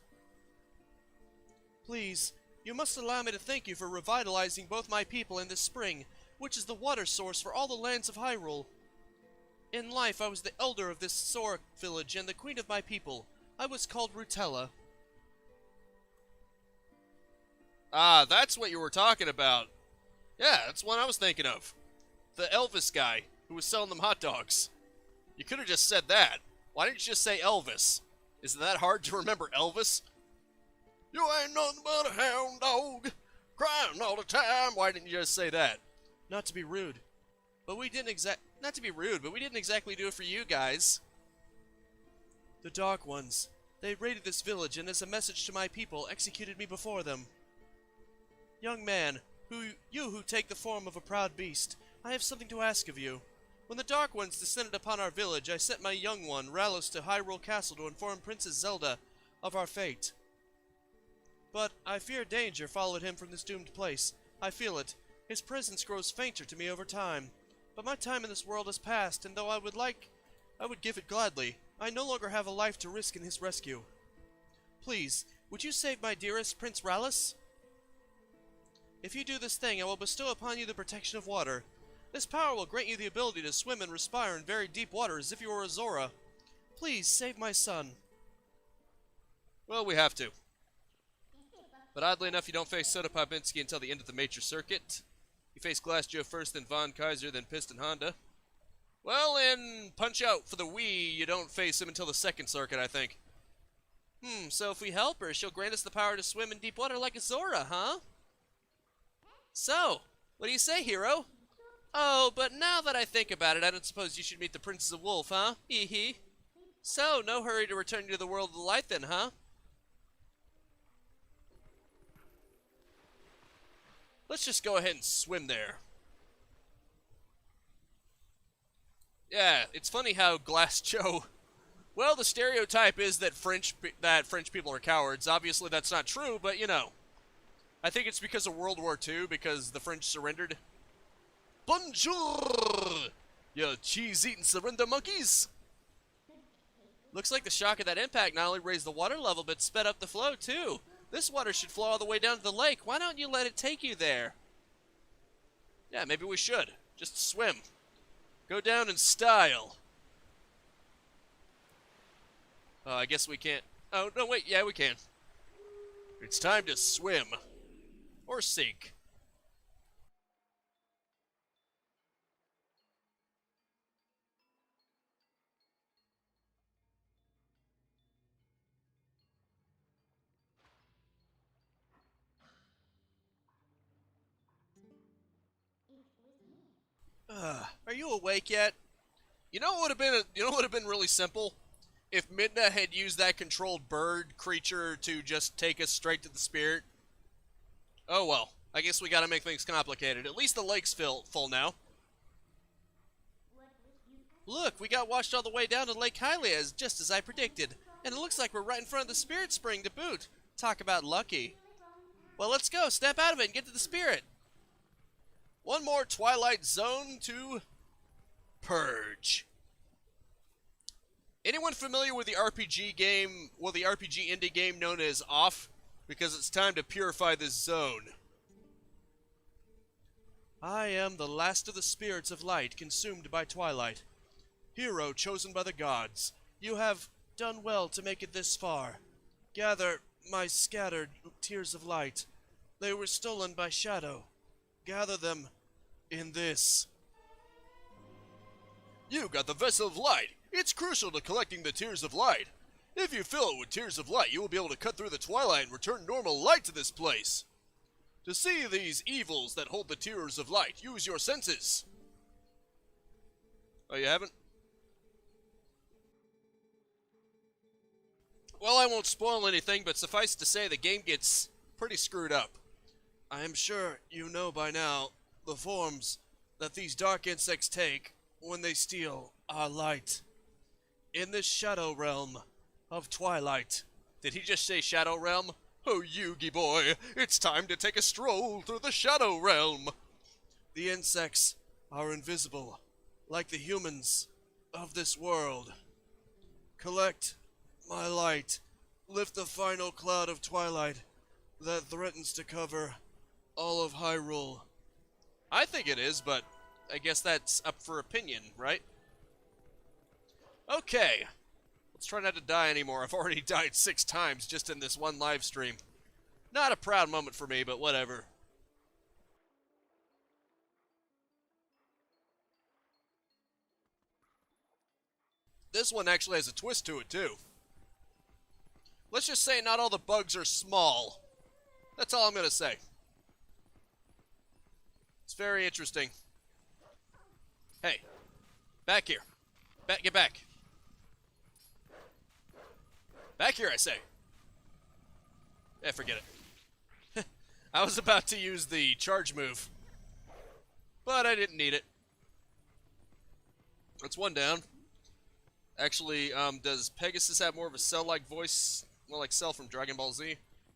Please, you must allow me to thank you for revitalizing both my people and this spring, which is the water source for all the lands of Hyrule. In life, I was the elder of this Sora village and the queen of my people. I was called Rutella. Ah, that's what you were talking about. Yeah, that's what I was thinking of. The Elvis guy who was selling them hot dogs. You could have just said that. Why didn't you just say Elvis? Is it that hard to remember Elvis? You ain't nothing but a hound dog, crying all the time. Why didn't you just say that? Not to be rude, but we didn't exactly do it for you guys. The Dark Ones. They raided this village and as a message to my people, executed me before them. Young man, who take the form of a proud beast, I have something to ask of you. When the Dark Ones descended upon our village, I sent my young one, Rallis, to Hyrule Castle to inform Princess Zelda of our fate. But I fear danger followed him from this doomed place. I feel it. His presence grows fainter to me over time. But my time in this world has passed, and though I would give it gladly, I no longer have a life to risk in his rescue. Please, would you save my dearest Prince Rallis? If you do this thing, I will bestow upon you the protection of water. This power will grant you the ability to swim and respire in very deep water as if you were a Zora. Please, save my son. Well, we have to. But oddly enough, you don't face Soda Popinski until the end of the major circuit. You face Glass Joe first, then Von Kaiser, then Piston Honda. Well, in Punch-Out for the Wii, you don't face him until the second circuit, I think. So if we help her, she'll grant us the power to swim in deep water like a Zora, huh? So, what do you say, hero? Oh, but now that I think about it, I don't suppose you should meet the Princess of Wolf, huh? Hee hee. So, no hurry to return to the world of the light then, huh? Let's just go ahead and swim there. Yeah, it's funny how Glass Joe... Well, the stereotype is that French people are cowards. Obviously, that's not true, but you know. I think it's because of World War II, because the French surrendered. Bonjour! You cheese-eating surrender monkeys! Looks like the shock of that impact not only raised the water level, but sped up the flow, too. This water should flow all the way down to the lake. Why don't you let it take you there? Yeah, maybe we should. Just swim. Go down in style. Oh, I guess we can't. Oh, no, wait. Yeah, we can. It's time to swim. Or sink. Are you awake yet? You know what would have been really simple? If Midna had used that controlled bird creature to just take us straight to the spirit. Oh well, I guess we gotta make things complicated. At least the lake's full now. Look, we got washed all the way down to Lake Hylia, just as I predicted. And it looks like we're right in front of the spirit spring to boot. Talk about lucky. Well, let's go, step out of it and get to the spirit. One more Twilight Zone to purge. Anyone familiar with the RPG game, the RPG indie game known as Off? Because it's time to purify this zone. I am the last of the spirits of light consumed by twilight. Hero chosen by the gods, you have done well to make it this far. Gather my scattered tears of light. They were stolen by shadow. Gather them in this. You got the Vessel of Light. It's crucial to collecting the Tears of Light. If you fill it with Tears of Light, you will be able to cut through the twilight and return normal light to this place. To see these evils that hold the Tears of Light, use your senses. Oh, you haven't? Well, I won't spoil anything, but suffice to say the game gets pretty screwed up. I am sure you know by now the forms that these dark insects take when they steal our light. In this shadow realm of twilight. Did he just say shadow realm? Oh, Yugi boy, it's time to take a stroll through the shadow realm. The insects are invisible, like the humans of this world. Collect my light, lift the final cloud of twilight that threatens to cover all of Hyrule. I think it is, but I guess that's up for opinion, right? Okay, let's try not to die anymore. I've already died 6 times just in this one live stream. Not a proud moment for me, but whatever. This one actually has a twist to it, too. Let's just say not all the bugs are small. That's all I'm going to say. It's very interesting. Hey, back here. Get back. Back here, I say. Yeah, forget it. I was about to use the charge move, but I didn't need it. That's one down. Actually, does Pegasus have more of a Cell-like voice? More like Cell from Dragon Ball Z?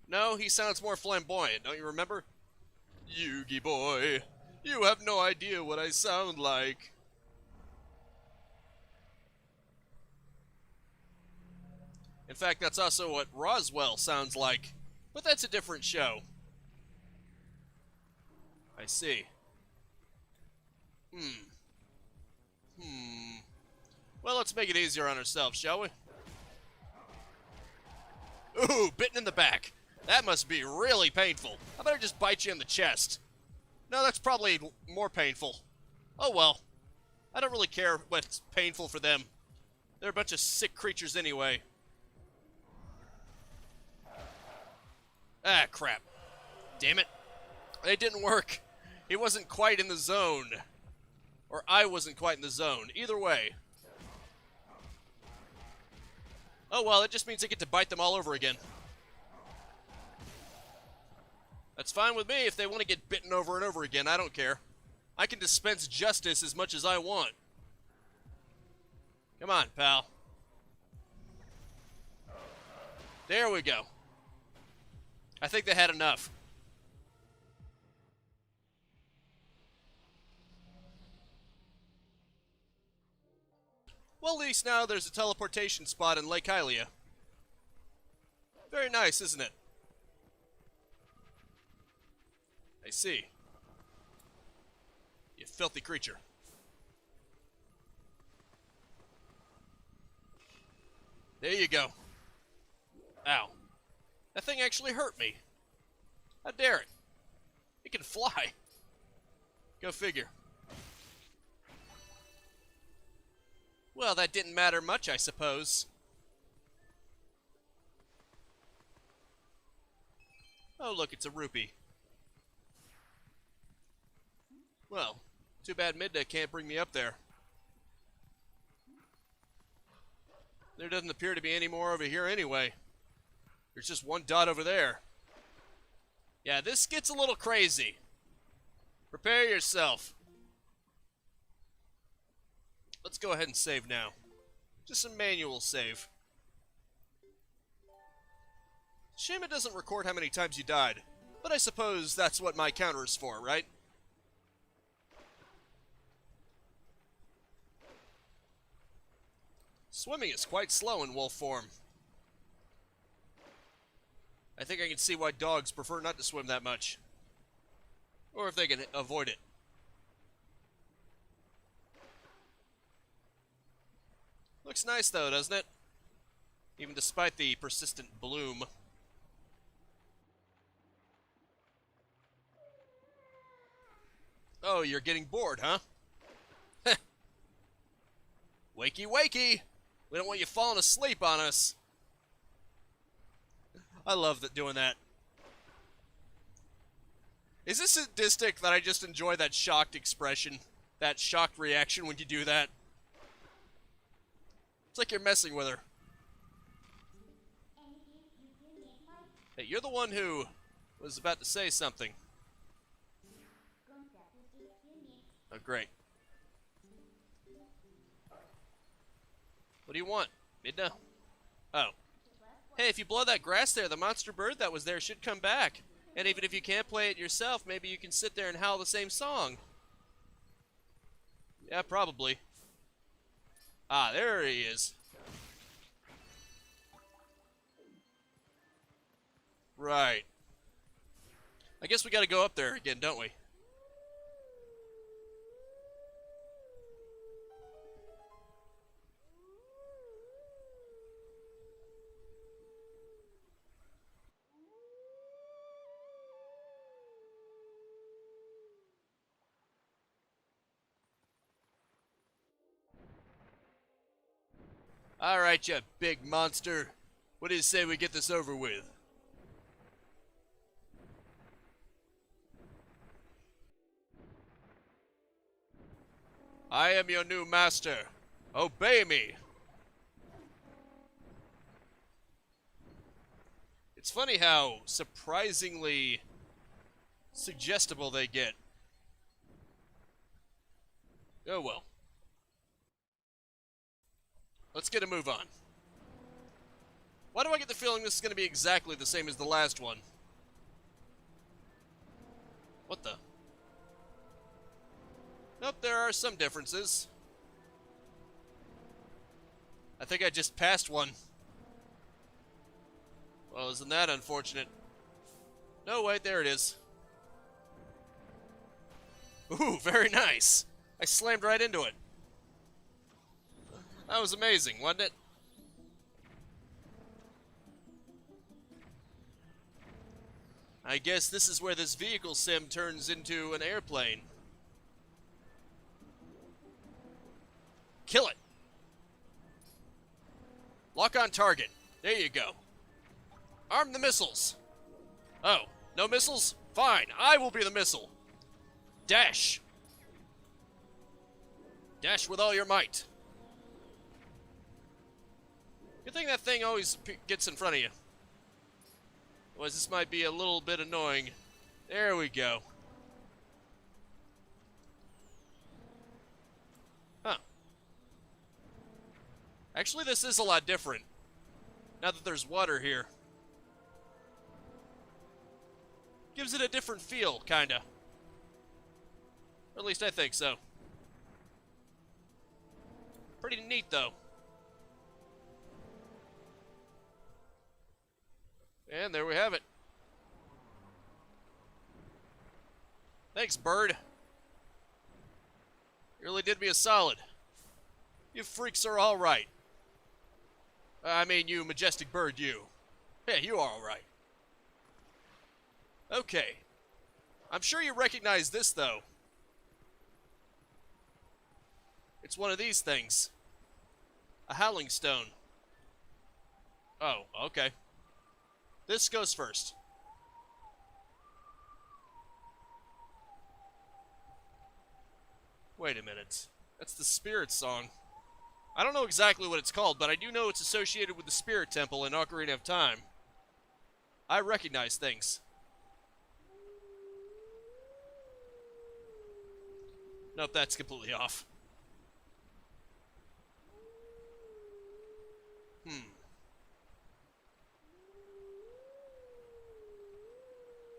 No, he sounds more flamboyant, don't you remember? Yugi boy, you have no idea what I sound like. In fact, that's also what Roswell sounds like, but that's a different show. I see. Well, let's make it easier on ourselves, shall we? Ooh, bitten in the back. That must be really painful. I better just bite you in the chest. No, that's probably more painful. Oh well. I don't really care what's painful for them. They're a bunch of sick creatures anyway. Ah, crap. Damn it. It didn't work. He wasn't quite in the zone. Or I wasn't quite in the zone. Either way. Oh well, it just means I get to bite them all over again. That's fine with me if they want to get bitten over and over again. I don't care. I can dispense justice as much as I want. Come on, pal. There we go. I think they had enough. Well, at least now there's a teleportation spot in Lake Hylia. Very nice, isn't it? I see. You filthy creature. There you go. Ow. That thing actually hurt me. How dare it? It can fly. Go figure. Well, that didn't matter much, I suppose. Oh, look, it's a rupee. Well, Too bad Midna can't bring me up there. There doesn't appear to be any more over here anyway. There's just one dot over there. Yeah, this gets a little crazy. Prepare yourself. Let's go ahead and save now. Just a manual save. Shame it doesn't record how many times you died. But I suppose that's what my counter is for, right? Swimming is quite slow in wolf form. I think I can see why dogs prefer not to swim that much. Or if they can avoid it. Looks nice though, doesn't it? Even despite the persistent bloom. Oh, you're getting bored, huh? Wakey, wakey! We don't want you falling asleep on us. I love doing that. Is this sadistic that I just enjoy that shocked expression? That shocked reaction when you do that? It's like you're messing with her. Hey, you're the one who was about to say something. Oh, great. What do you want, Midna? Oh. Hey, if you blow that grass there, the monster bird that was there should come back. And even if you can't play it yourself, maybe you can sit there and howl the same song. Yeah, probably. Ah, there he is. Right. I guess we gotta go up there again, don't we? Alright, you big monster. What do you say we get this over with? I am your new master. Obey me. It's funny how surprisingly suggestible they get. Oh well. Let's get a move on. Why do I get the feeling this is going to be exactly the same as the last one? What the? Nope, there are some differences. I think I just passed one. Well, isn't that unfortunate? No, wait, there it is. Ooh, very nice. I slammed right into it. That was amazing, wasn't it? I guess this is where this vehicle sim turns into an airplane. Kill it. Lock on target. There you go. Arm the missiles. Oh, no missiles? Fine, I will be the missile. Dash. Dash with all your might. Good thing that thing always gets in front of you. Otherwise, this might be a little bit annoying. There we go. Huh. Actually, this is a lot different. Now that there's water here. Gives it a different feel, kinda. Or at least I think so. Pretty neat, though. And there we have it. Thanks, bird. You really did me a solid. You freaks are all right. I mean, you majestic bird, you. Yeah, you are all right. Okay. I'm sure you recognize this, though. It's one of these things. A howling stone. Oh, okay. This goes first. Wait a minute. That's the Spirit Song. I don't know exactly what it's called, but I do know it's associated with the Spirit Temple in Ocarina of Time. I recognize things. Nope, that's completely off.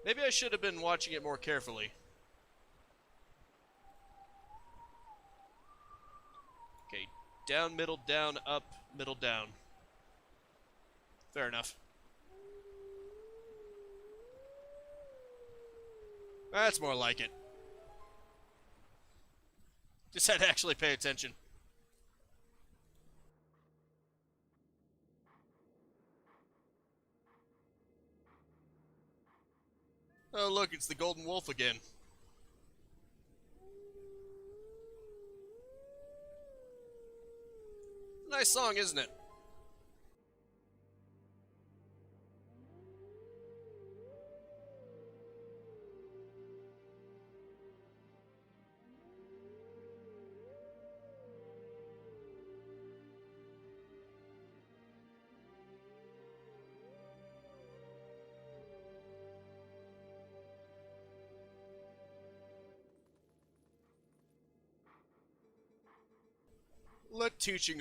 Maybe I should have been watching it more carefully. Okay, down, middle, down, up, middle, down. Fair enough. That's more like it. Just had to actually pay attention. Oh, look, it's the Golden Wolf again. Nice song, isn't it? Let teachings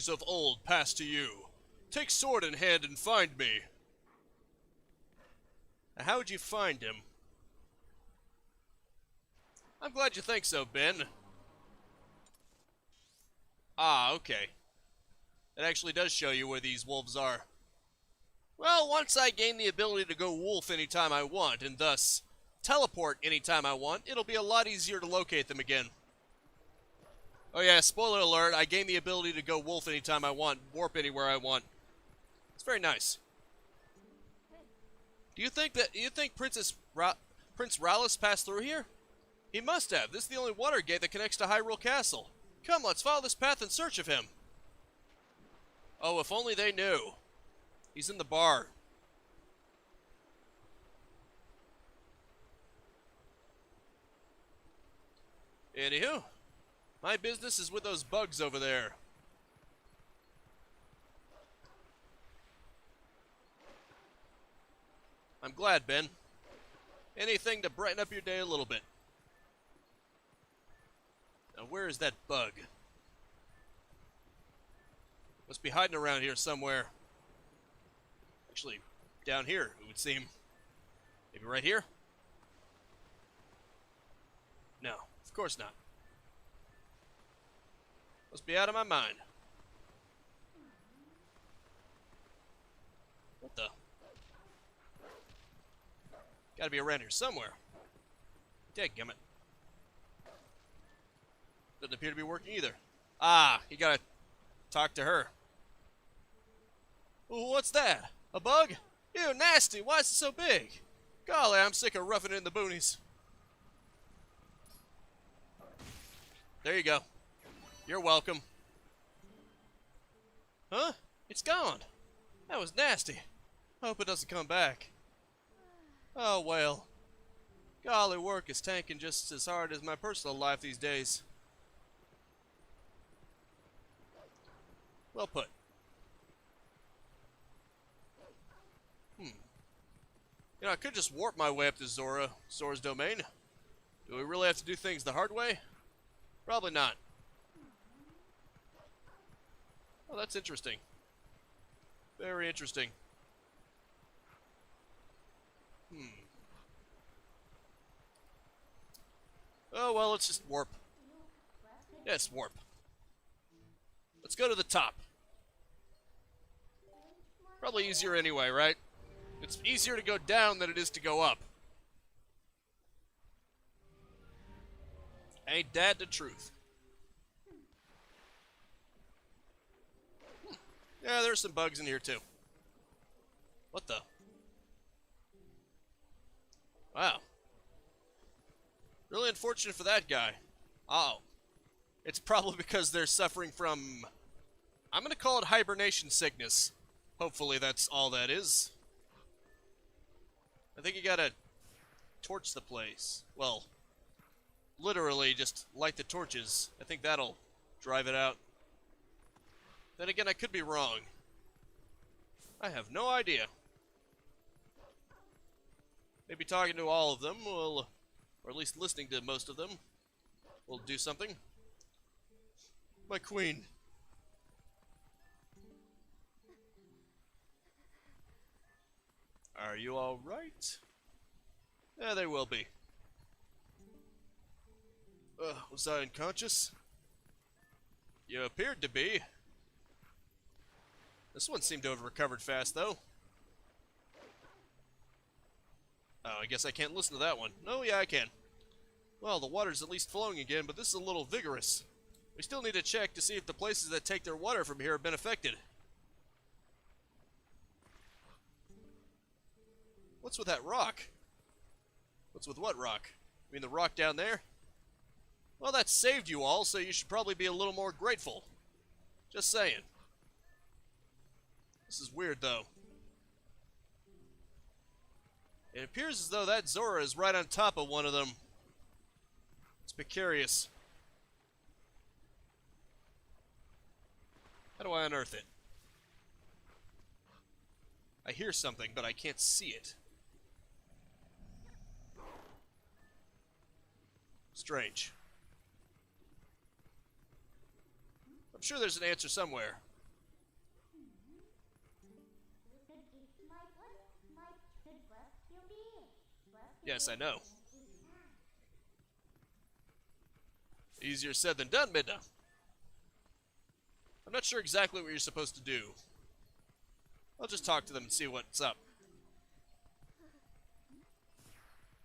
of old pass to you. Take sword in hand and find me. Now, how would you find him? I'm glad you think so, Ben. Ah, okay. It actually does show you where these wolves are. Well, once I gain the ability to go wolf anytime I want, and thus teleport anytime I want, it'll be a lot easier to locate them again. Oh yeah, spoiler alert, I gain the ability to go wolf anytime I want, warp anywhere I want. It's very nice. Do you think Prince Rallis passed through here? He must have. This is the only water gate that connects to Hyrule Castle. Come, let's follow this path in search of him. Oh, if only they knew. He's in the bar. Anywho, my business is with those bugs over there. I'm glad, Ben. Anything to brighten up your day a little bit. Now, where is that bug? Must be hiding around here somewhere. Actually, down here, it would seem. Maybe right here? No, of course not. Must be out of my mind. What the? Gotta be around here somewhere. Dadgummit. Doesn't appear to be working either. Ah, you gotta talk to her. Ooh, what's that? A bug? Ew, nasty. Why is it so big? Golly, I'm sick of roughing it in the boonies. There you go. You're welcome. Huh? It's gone. That was nasty. I hope it doesn't come back. Oh, well. Golly, work is tanking just as hard as my personal life these days. Well put. You know, I could just warp my way up to Zora's domain. Do we really have to do things the hard way? Probably not. Oh, that's interesting. Very interesting. Oh, well, let's just warp. Yes, warp. Let's go to the top. Probably easier anyway, right? It's easier to go down than it is to go up. Ain't that the truth? Yeah, there's some bugs in here too. What the? Wow. Really unfortunate for that guy. Uh-oh. It's probably because they're suffering from... I'm gonna call it hibernation sickness. Hopefully that's all that is. I think you gotta torch the place. Well, literally just light the torches. I think that'll drive it out. Then again, I could be wrong. I have no idea. Maybe talking to all of them will, or at least listening to most of them, will do something. My queen. Are you all right? Yeah, they will be. Was I unconscious? You appeared to be. This one seemed to have recovered fast, though. Oh, I guess I can't listen to that one. No, yeah, I can. Well, the water's at least flowing again, but this is a little vigorous. We still need to check to see if the places that take their water from here have been affected. What's with that rock? What's with what rock? I mean the rock down there? Well, that saved you all, so you should probably be a little more grateful. Just saying. This is weird, though. It appears as though that Zora is right on top of one of them. It's precarious. How do I unearth it? I hear something, but I can't see it. Strange. I'm sure there's an answer somewhere. Yes, I know. Easier said than done, Midna. I'm not sure exactly what you're supposed to do. I'll just talk to them and see what's up.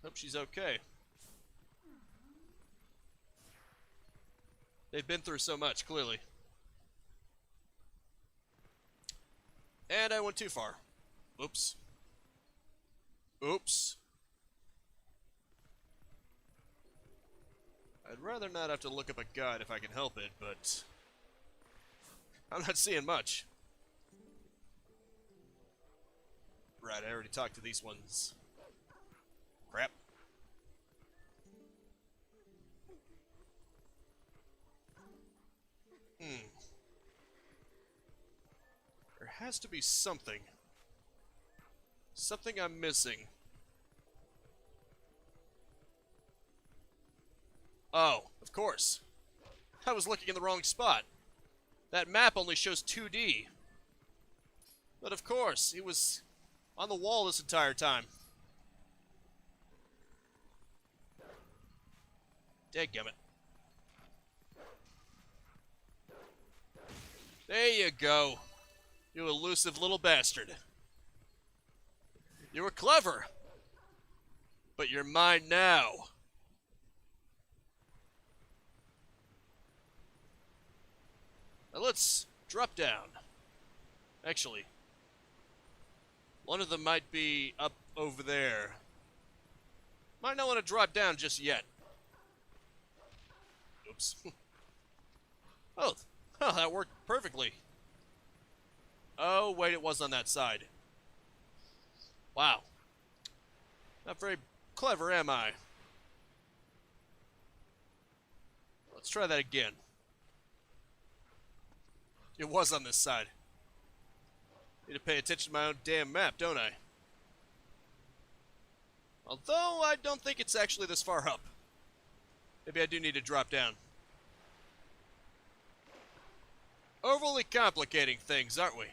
Hope she's okay. They've been through so much, clearly. And I went too far. Oops. Oops. I'd rather not have to look up a guide if I can help it, but I'm not seeing much. Right, I already talked to these ones. Crap. There has to be something. Something I'm missing. Oh, of course. I was looking in the wrong spot. That map only shows 2D. But of course, it was on the wall this entire time. Dadgummit. There you go. You elusive little bastard. You were clever. But you're mine now. Now let's drop down. Actually, one of them might be up over there. Might not want to drop down just yet. Oops. Oh, that worked perfectly. Oh, wait, it was on that side. Wow. Not very clever, am I? Let's try that again. It was on this side. Need to pay attention to my own damn map, don't I? Although, I don't think it's actually this far up. Maybe I do need to drop down. Overly complicating things, aren't we?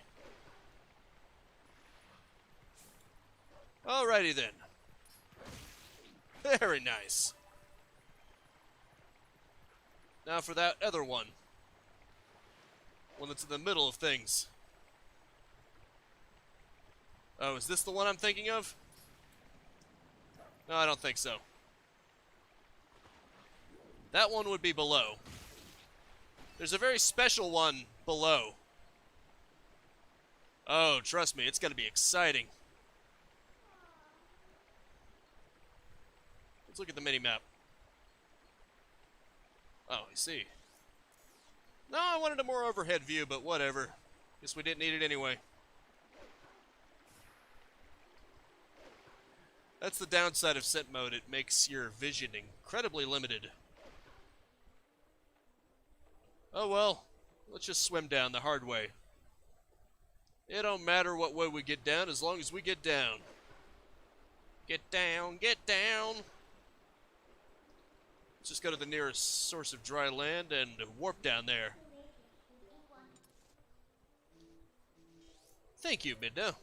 Alrighty then. Very nice. Now for that other one. One that's in the middle of things. Oh, is this the one I'm thinking of? No, I don't think so. That one would be below. There's a very special one below. Oh, trust me, it's going to be exciting. Let's look at the mini-map. Oh, I see. No, I wanted a more overhead view, but whatever. Guess we didn't need it anyway. That's the downside of scent mode. It makes your vision incredibly limited. Oh well, let's just swim down the hard way. It don't matter what way we get down as long as we get down. Get down, get down. Let's just go to the nearest source of dry land and warp down there. Thank you, Midna.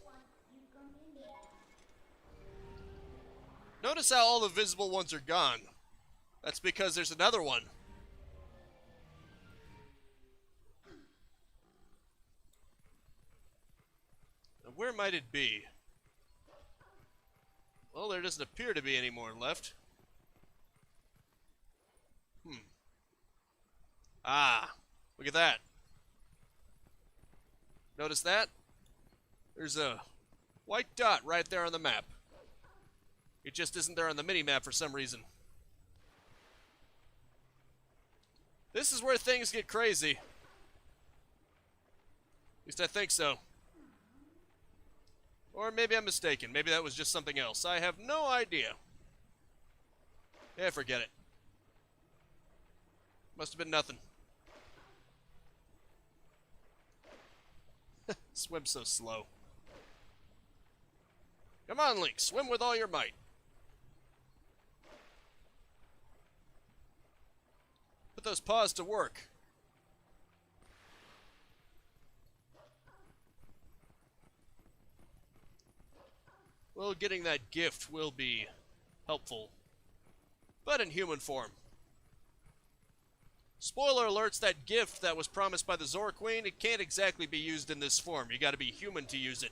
Notice how all the visible ones are gone. That's because there's another one. Now, where might it be? Well, there doesn't appear to be any more left. Ah, look at that. Notice that? There's a white dot right there on the map. It just isn't there on the mini-map for some reason. This is where things get crazy. At least I think so. Or maybe I'm mistaken. Maybe that was just something else. I have no idea. Yeah, forget it. Must have been nothing. Swim so slow. Come on, Link. Swim with all your might. Put those paws to work. Well, getting that gift will be helpful. But in human form. Spoiler alerts, that gift that was promised by the Zora Queen, it can't exactly be used in this form. You gotta be human to use it.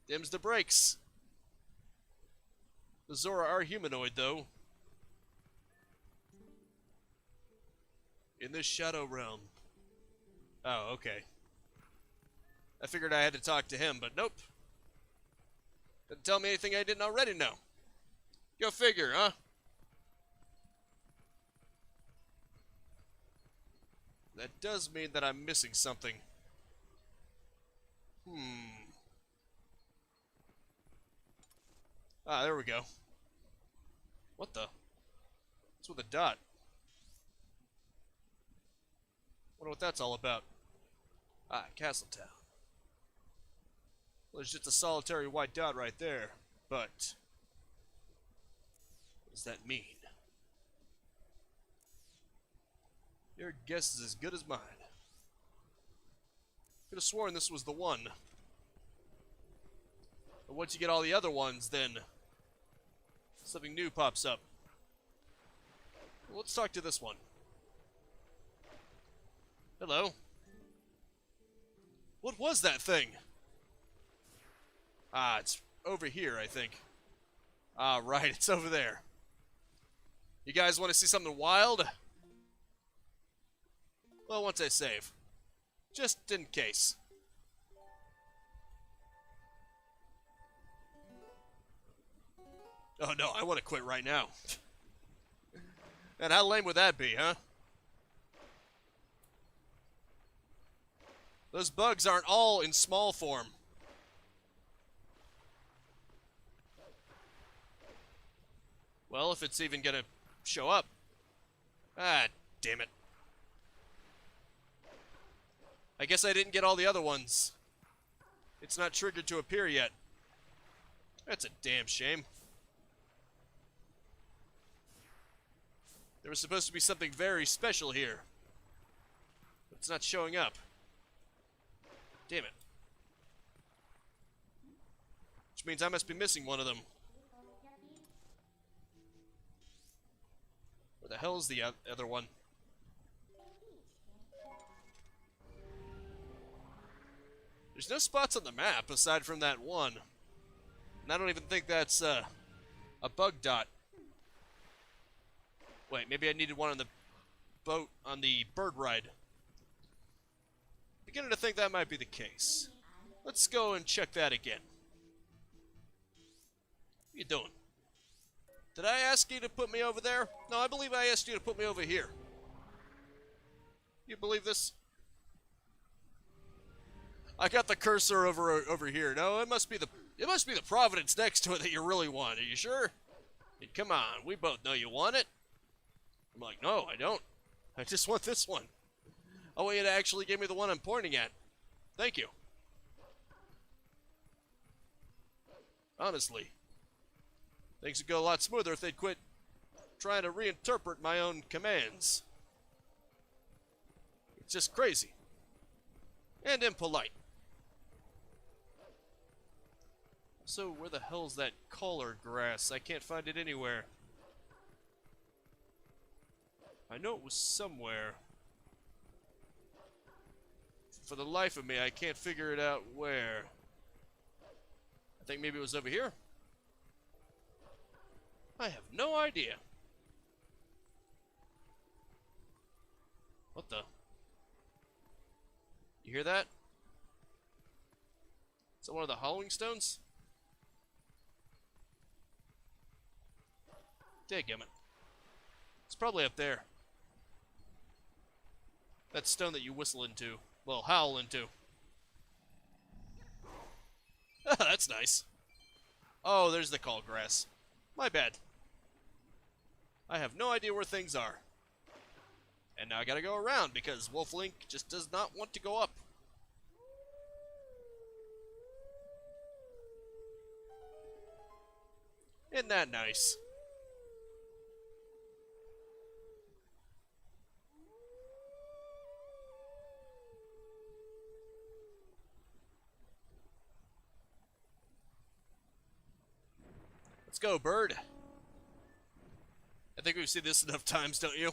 Dims the brakes. The Zora are humanoid, though. In this shadow realm. Oh, okay. I figured I had to talk to him, but nope. Didn't tell me anything I didn't already know. Go figure, huh? That does mean that I'm missing something. Ah, there we go. What the? What's with a dot? Wonder what that's all about. Ah, Castletown. Well, there's just a solitary white dot right there. But what does that mean? Your guess is as good as mine. Could have sworn this was the one. But once you get all the other ones, then something new pops up. Well, let's talk to this one. Hello. What was that thing? Ah, it's over here, I think. Ah, right, it's over there. You guys want to see something wild? Well, once I save. Just in case. Oh no, I want to quit right now. And how lame would that be, huh? Those bugs aren't all in small form. Well, if it's even gonna show up. Ah, damn it. I guess I didn't get all the other ones. It's not triggered to appear yet. That's a damn shame. There was supposed to be something very special here. But it's not showing up. Damn it. Which means I must be missing one of them. Where the hell is the other one? There's no spots on the map aside from that one. And I don't even think that's a bug dot. Wait, maybe I needed one on the boat, on the bird ride. Beginning to think that might be the case. Let's go and check that again. What are you doing? Did I ask you to put me over there? No, I believe I asked you to put me over here. You believe this? I got the cursor over here. No, it must be the Providence next to it that you really want. Are you sure? I mean, come on, we both know you want it. I'm like, no, I don't. I just want this one. I want you to actually give me the one I'm pointing at. Thank you. Honestly, things would go a lot smoother if they'd quit trying to reinterpret my own commands. It's just crazy. And impolite. So, where the hell's that collar grass? I can't find it anywhere. I know it was somewhere. For the life of me, I can't figure it out where. I think maybe it was over here. I have no idea. What the? You hear that? Is that one of the hollowing stones? Dadgummit. It's probably up there. That stone that you whistle into. Well, howl into. That's nice. Oh, there's the call grass. My bad. I have no idea where things are. And now I gotta go around because Wolf Link just does not want to go up. Isn't that nice? Let's go, bird. I think we've seen this enough times, don't you?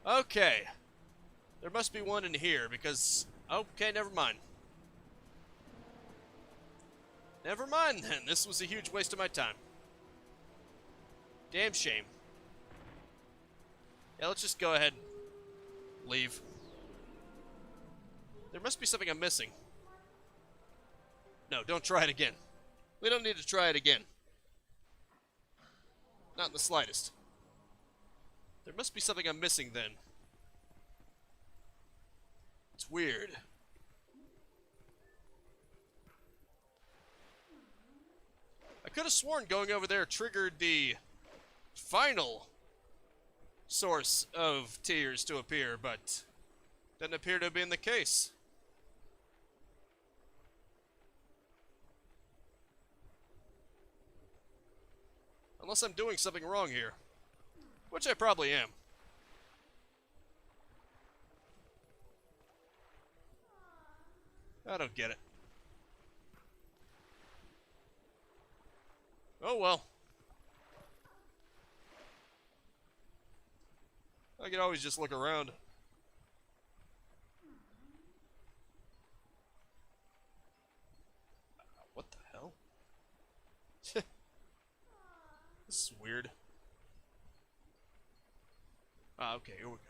Okay. There must be one in here because... Okay, never mind. Never mind then. This was a huge waste of my time. Damn shame. Yeah, let's just go ahead and leave. There must be something I'm missing. No, don't try it again. We don't need to try it again. Not in the slightest. There must be something I'm missing then. It's weird. I could have sworn going over there triggered the final source of tears to appear, but doesn't appear to have been the case. Unless I'm doing something wrong here. Which I probably am. I don't get it. Oh well. I can always just look around. What the hell? This is weird. Ah, okay, here we go.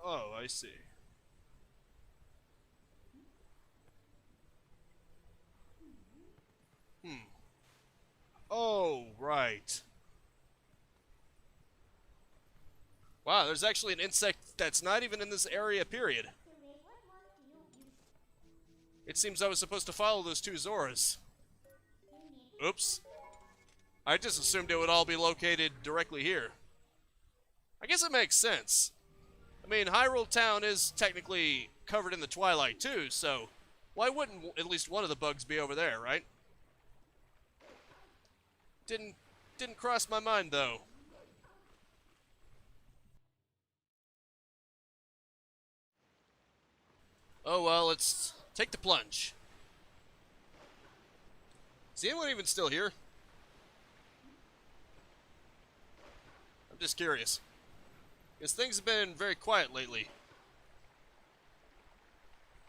Oh, I see. Oh, right. Wow, there's actually an insect that's not even in this area, period. It seems I was supposed to follow those two Zoras. Oops. I just assumed it would all be located directly here. I guess it makes sense. I mean, Hyrule Town is technically covered in the Twilight too, so why wouldn't at least one of the bugs be over there, right? Didn't cross my mind though. Oh well, let's take the plunge. Is anyone even still here? I'm just curious. Because things have been very quiet lately.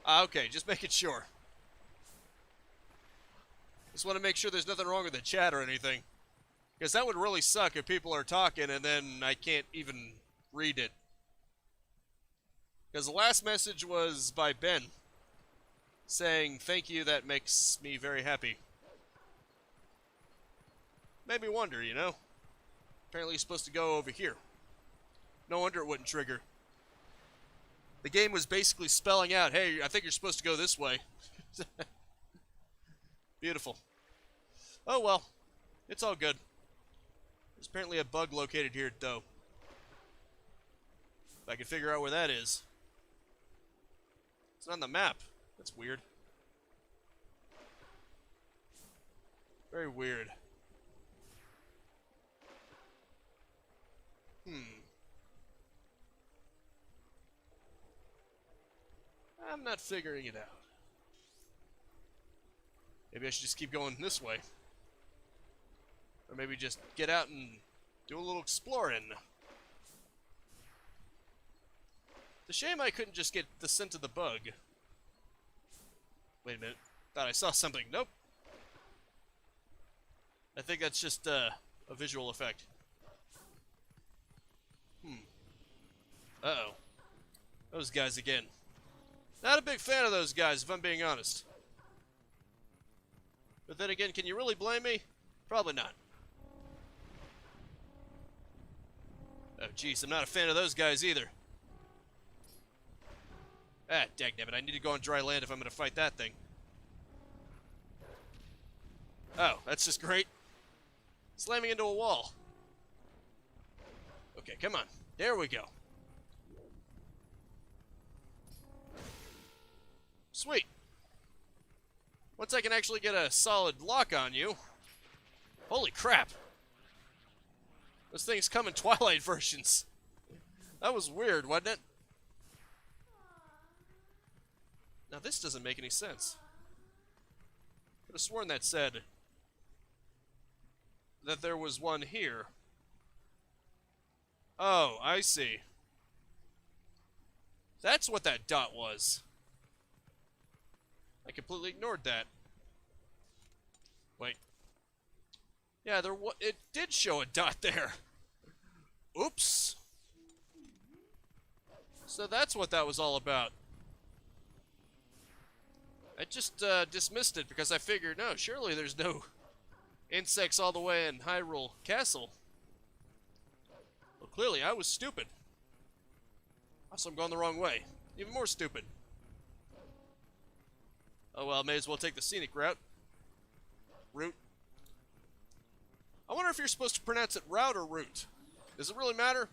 Ah, okay, just making sure. Just want to make sure there's nothing wrong with the chat or anything. Because that would really suck if people are talking and then I can't even read it. Because the last message was by Ben. Saying, thank you, that makes me very happy. Made me wonder, you know? Apparently he's supposed to go over here. No wonder it wouldn't trigger. The game was basically spelling out, hey, I think you're supposed to go this way. Beautiful. Oh well. It's all good. There's apparently a bug located here, though. If I can figure out where that is. It's not on the map. That's weird. Very weird. I'm not figuring it out. Maybe I should just keep going this way. Or maybe just get out and do a little exploring. It's a shame I couldn't just get the scent of the bug. Wait a minute. Thought I saw something. Nope. I think that's just a visual effect. Uh-oh. Those guys again. Not a big fan of those guys, if I'm being honest. But then again, can you really blame me? Probably not. Oh, jeez, I'm not a fan of those guys either. Ah, dagnabbit, I need to go on dry land if I'm going to fight that thing. Oh, that's just great. Slamming into a wall. Okay, come on. There we go. Sweet. Once I can actually get a solid lock on you. Holy crap. Those things come in Twilight versions. That was weird, wasn't it? Now this doesn't make any sense. Could have sworn that said that there was one here. Oh, I see. That's what that dot was. I completely ignored that. Wait. Yeah, it did show a dot there. Oops. So that's what that was all about. I just dismissed it because I figured, no, surely there's no insects all the way in Hyrule Castle. Well, clearly I was stupid. Also, I'm going the wrong way. Even more stupid. Oh well, may as well take the scenic route. Route. I wonder if you're supposed to pronounce it route or route. Does it really matter?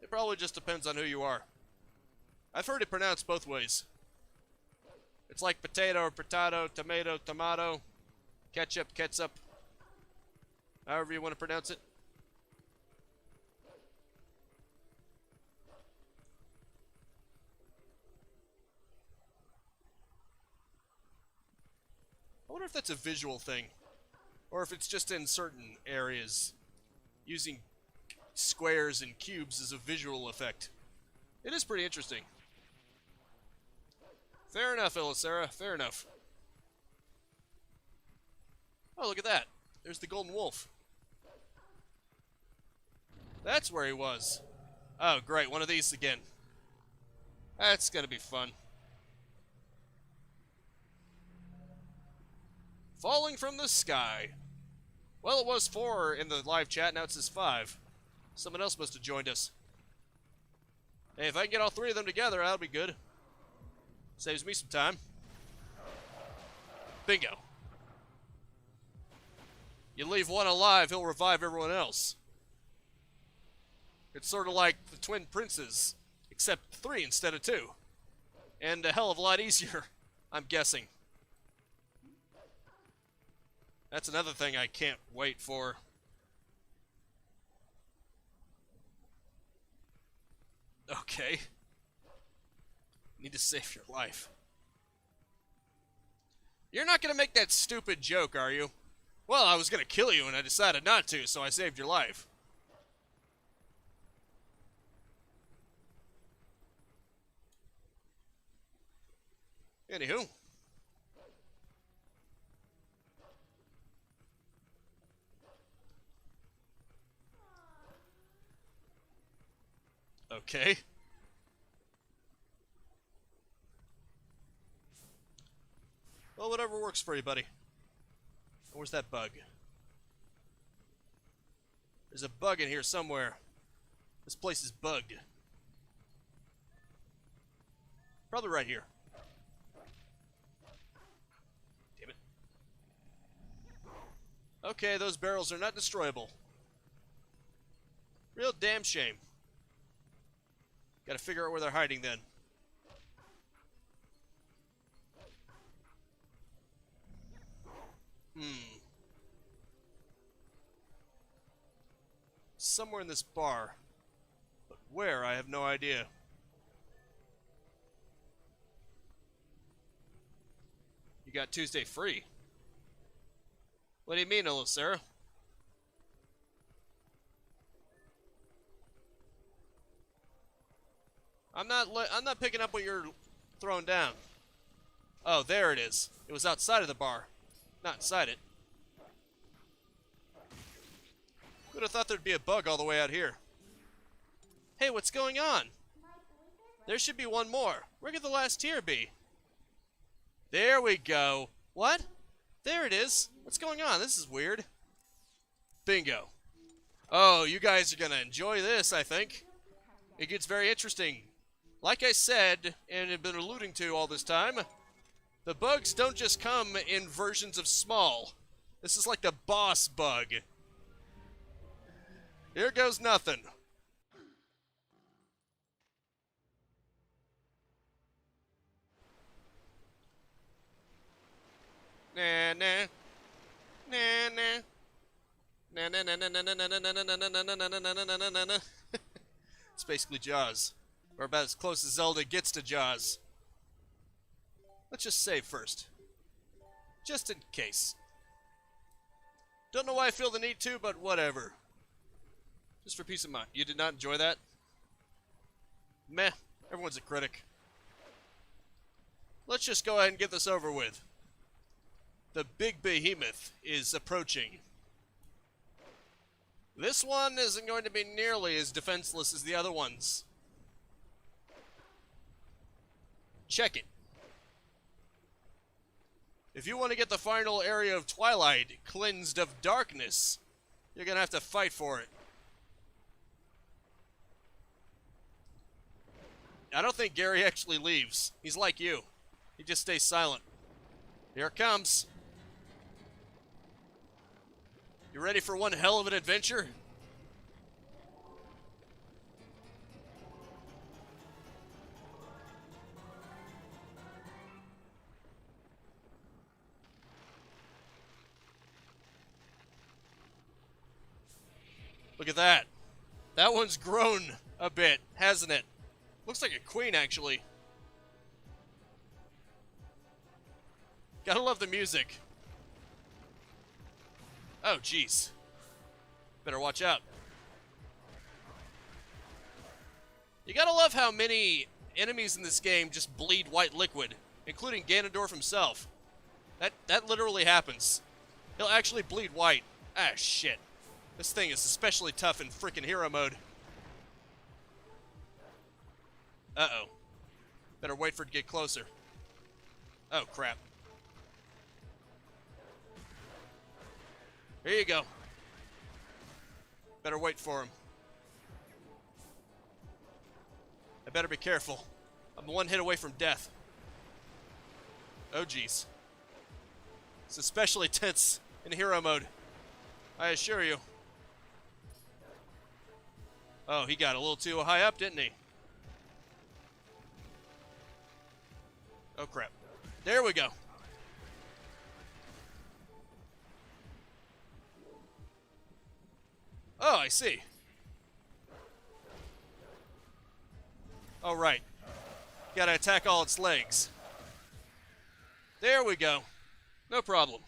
It probably just depends on who you are. I've heard it pronounced both ways. It's like potato or potato, tomato, tomato, ketchup, ketchup. However you want to pronounce it. I wonder if that's a visual thing. Or if it's just in certain areas. Using squares and cubes as a visual effect. It is pretty interesting. Fair enough, Elisera. Fair enough. Oh, look at that. There's the golden wolf. That's where he was. Oh, great. One of these again. That's gonna be fun. Falling from the sky. Well, it was 4 in the live chat. Now it says 5. Someone else must have joined us. Hey, if I can get all 3 of them together, that'll be good. Saves me some time. Bingo. You leave one alive, he'll revive everyone else. It's sort of like the Twin Princes, except 3 instead of 2. And a hell of a lot easier, I'm guessing. That's another thing I can't wait for. Okay. Need to save your life. You're not going to make that stupid joke, are you? Well, I was going to kill you and I decided not to, so I saved your life. Anywho. Okay. Well, whatever works for you, buddy. Where's that bug? There's a bug in here somewhere. This place is bugged. Probably right here. Damn it. Okay, those barrels are not destroyable. Real damn shame. Gotta figure out where they're hiding then. Somewhere in this bar. But where, I have no idea. You got Tuesday free. What do you mean, little Sarah? I'm not picking up what you're throwing down. Oh, there it is. It was outside of the bar, not inside it. Would have thought there'd be a bug all the way out here. Hey, what's going on? There should be one more. Where could the last tier be? There we go. What? There it is. What's going on? This is weird. Bingo. Oh, you guys are going to enjoy this, I think. It gets very interesting. Like I said, and have been alluding to all this time, the bugs don't just come in versions of small. This is like the boss bug. Here goes nothing. Nah, nah. Nah, nah. Nah, nah, nah, nah, nah, nah, nah, nah, nah, nah, nah, nah, nah, nah, nah, nah, nah. It's basically Jaws. Or about as close as Zelda gets to Jaws. Let's just save first. Just in case. Don't know why I feel the need to, but whatever. Just for peace of mind. You did not enjoy that? Meh. Everyone's a critic. Let's just go ahead and get this over with. The big behemoth is approaching. This one isn't going to be nearly as defenseless as the other ones. Check it. If you want to get the final area of Twilight cleansed of darkness, you're going to have to fight for it. I don't think Gary actually leaves. He's like you. He just stays silent. Here it comes. You ready for one hell of an adventure? Look at that. That one's grown a bit, hasn't it? Looks like a queen, actually. Gotta love the music. Oh, jeez. Better watch out. You gotta love how many enemies in this game just bleed white liquid, including Ganondorf himself. That literally happens. He'll actually bleed white. Ah, shit. This thing is especially tough in freaking hero mode. Uh-oh. Better wait for it to get closer. Oh, crap. Here you go. Better wait for him. I better be careful. I'm one hit away from death. Oh, jeez. It's especially tense in hero mode, I assure you. Oh, he got a little too high up, didn't he? Oh, crap. There we go. Oh, I see. Oh, right. Gotta attack all its legs. There we go. No problem.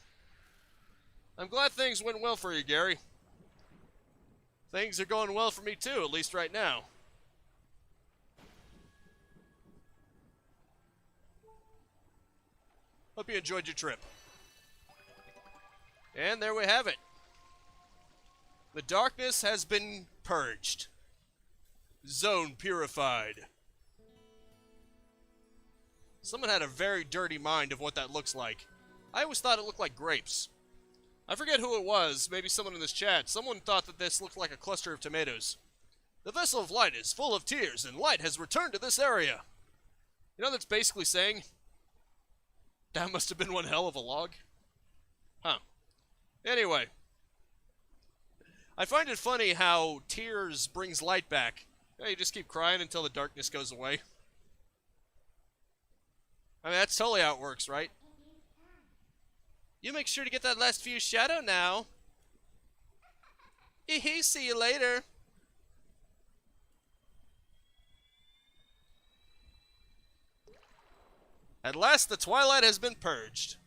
I'm glad things went well for you, Gary. Things are going well for me, too, at least right now. Hope you enjoyed your trip. And there we have it. The darkness has been purged. Zone purified. Someone had a very dirty mind of what that looks like. I always thought it looked like grapes. I forget who it was, maybe someone in this chat. Someone thought that this looked like a cluster of tomatoes. The vessel of light is full of tears, and light has returned to this area. You know, that's basically saying that must have been one hell of a log. Huh. Anyway. I find it funny how tears brings light back. Yeah, you just keep crying until the darkness goes away. I mean, that's totally how it works, right? You make sure to get that last few shadow now. See you later. At last, the twilight has been purged.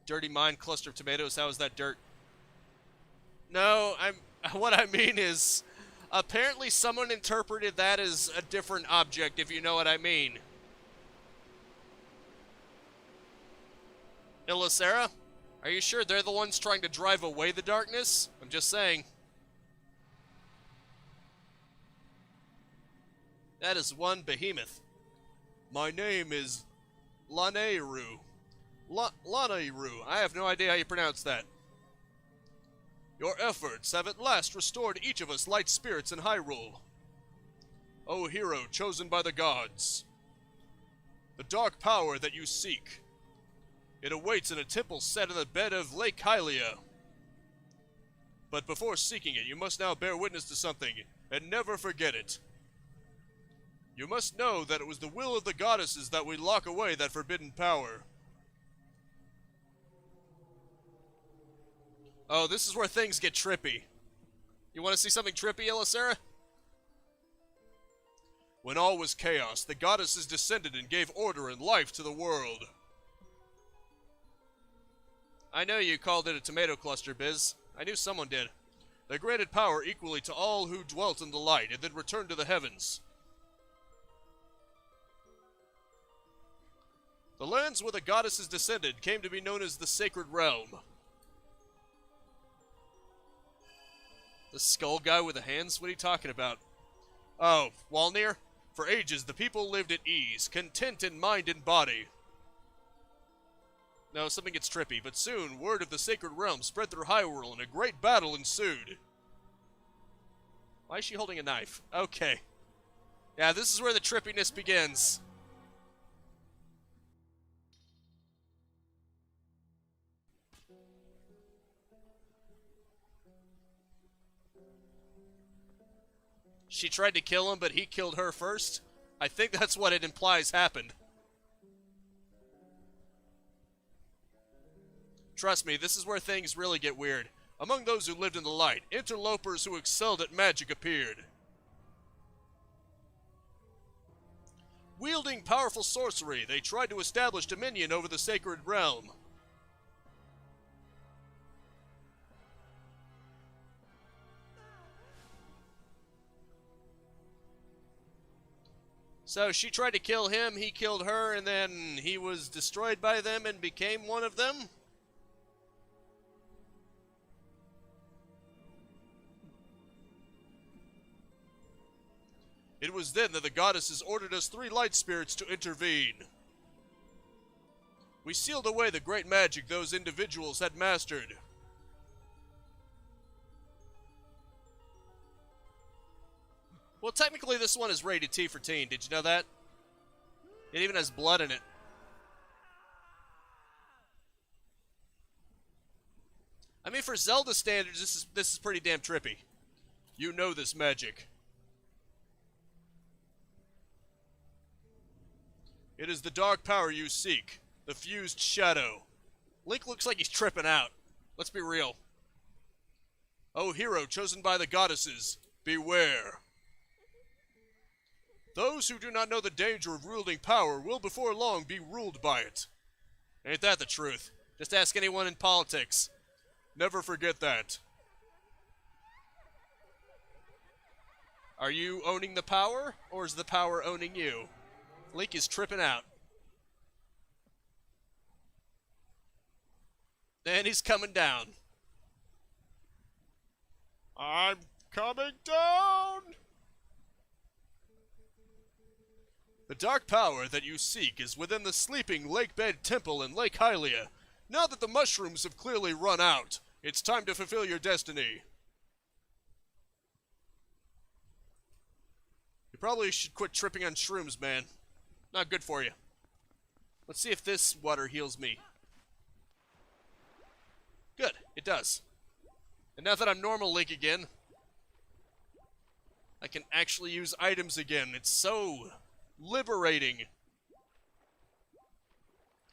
Dirty mind, cluster of tomatoes. How is that dirt? No, what I mean is, apparently someone interpreted that as a different object, if you know what I mean. Ilisera, are you sure they're the ones trying to drive away the darkness? I'm just saying. That is one behemoth. My name is Lanayru. Lanayru. I have no idea how you pronounce that. Your efforts have at last restored each of us light spirits in Hyrule. O hero chosen by the gods. The dark power that you seek. It awaits in a temple set in the bed of Lake Hylia. But before seeking it, you must now bear witness to something, and never forget it. You must know that it was the will of the goddesses that we lock away that forbidden power. Oh, this is where things get trippy. You want to see something trippy, Ilisera? When all was chaos, the goddesses descended and gave order and life to the world. I know you called it a tomato cluster, Biz. I knew someone did. They granted power equally to all who dwelt in the light, and then returned to the heavens. The lands where the goddesses descended came to be known as the Sacred Realm. The skull guy with the hands? What are you talking about? Oh, Walnir? For ages, the people lived at ease, content in mind and body. No, something gets trippy, but soon, word of the Sacred Realm spread through Hyrule and a great battle ensued. Why is she holding a knife? Okay. Yeah, this is where the trippiness begins. She tried to kill him, but he killed her first? I think that's what it implies happened. Trust me, this is where things really get weird. Among those who lived in the light, interlopers who excelled at magic appeared. Wielding powerful sorcery, they tried to establish dominion over the Sacred Realm. So she tried to kill him, he killed her, and then he was destroyed by them and became one of them? It was then that the goddesses ordered us 3 light spirits to intervene. We sealed away the great magic those individuals had mastered. Well, technically this one is rated T for teen. Did you know that? It even has blood in it. I mean, for Zelda standards, this is pretty damn trippy. You know this magic. It is the dark power you seek, the fused shadow. Link looks like he's tripping out. Let's be real. O hero chosen by the goddesses, beware. Those who do not know the danger of wielding power will before long be ruled by it. Ain't that the truth? Just ask anyone in politics. Never forget that. Are you owning the power, or is the power owning you? Link is tripping out. And he's coming down. I'm coming down! The dark power that you seek is within the sleeping Lakebed Temple in Lake Hylia. Now that the mushrooms have clearly run out, it's time to fulfill your destiny. You probably should quit tripping on shrooms, man. Not good for you. Let's see if this water heals me. Good, it does. And now that I'm normal Link again, I can actually use items again. It's so liberating.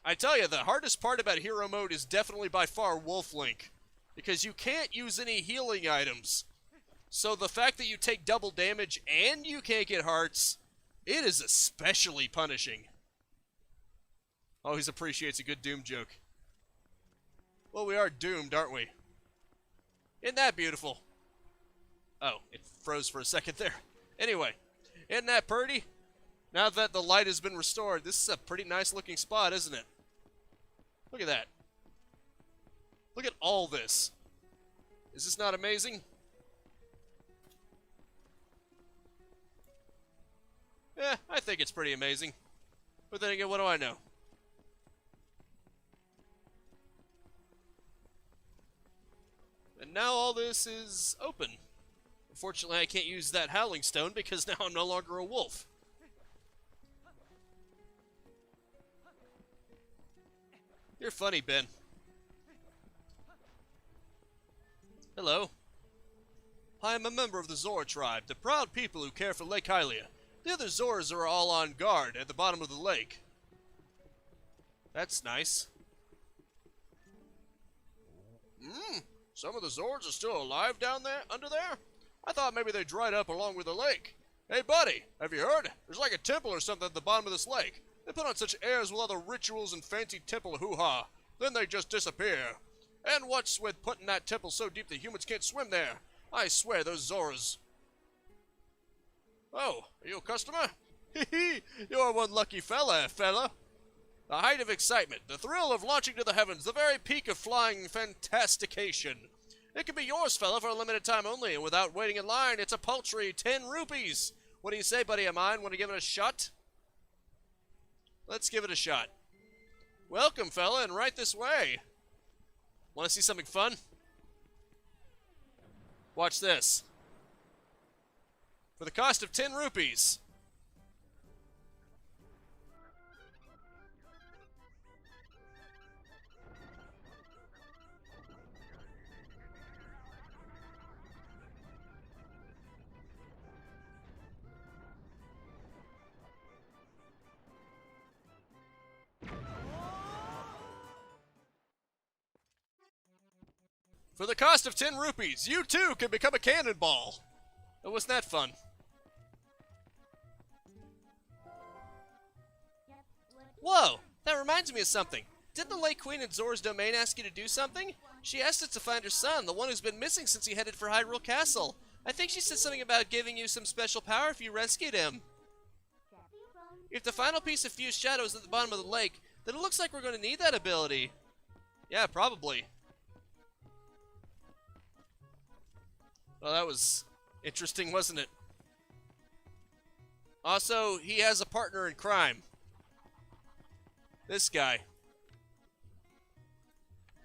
I tell you, the hardest part about hero mode is definitely by far Wolf Link, because you can't use any healing items. So the fact that you take double damage and you can't get hearts, it is especially punishing. Always appreciates a good Doom joke. Well, we are doomed, aren't we? Isn't that beautiful? Oh, it froze for a second there. Anyway, isn't that pretty? Now that the light has been restored, this is a pretty nice looking spot, isn't it? Look at that. Look at all this. Is this not amazing? Yeah, I think it's pretty amazing. But then again, what do I know? And now all this is open. Unfortunately, I can't use that Howling Stone because now I'm no longer a wolf. You're funny, Ben. Hello. I am a member of the Zora tribe, the proud people who care for Lake Hylia. The other Zoras are all on guard at the bottom of the lake. That's nice. Some of the Zoras are still alive down there, under there? I thought maybe they dried up along with the lake. Hey, buddy, have you heard? There's like a temple or something at the bottom of this lake. They put on such airs with all the rituals and fancy temple hoo-ha. Then they just disappear. And what's with putting that temple so deep that humans can't swim there? I swear, those Zoras. Oh, are you a customer? Hee you're one lucky fella. The height of excitement, the thrill of launching to the heavens, the very peak of flying fantastication. It can be yours, fella, for a limited time only, and without waiting in line. It's a paltry 10 rupees. What do you say, buddy of mine? Want to give it a shot? Let's give it a shot. Welcome, fella, and right this way. Want to see something fun? Watch this. For the cost of 10 rupees. For the cost of 10 rupees, you too can become a cannonball. Oh, wasn't that fun? Whoa, that reminds me of something. Didn't the Lake Queen in Zora's domain ask you to do something? She asked us to find her son, the one who's been missing since he headed for Hyrule Castle. I think she said something about giving you some special power if you rescued him. If the final piece of fused shadow is at the bottom of the lake, then it looks like we're going to need that ability. Yeah, probably. Well, that was interesting, wasn't it? Also, he has a partner in crime. This guy.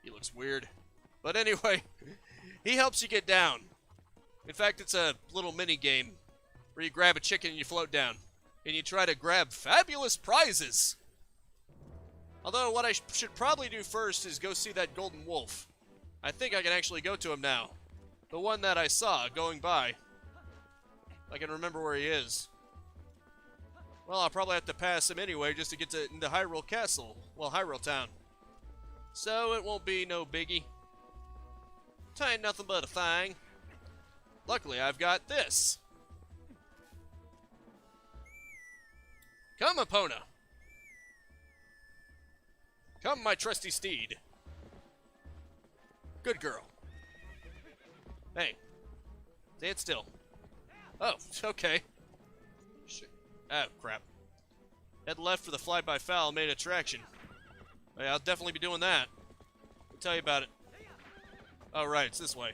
He looks weird. But anyway, he helps you get down. In fact, it's a little mini game where you grab a chicken and you float down. And you try to grab fabulous prizes. Although, what I should probably do first is go see that golden wolf. I think I can actually go to him now. The one that I saw going by. I can remember where he is. Well, I'll probably have to pass him anyway just to get into Hyrule Castle. Well, Hyrule Town. So it won't be no biggie. Ain't nothing but a thing. Luckily, I've got this. Come, Epona. Come, my trusty steed. Good girl. Hey, stand still. Oh, okay. Oh, crap. Head left for the fly-by-foul main attraction. Oh, yeah, I'll definitely be doing that. I'll tell you about it. Oh, right, it's this way.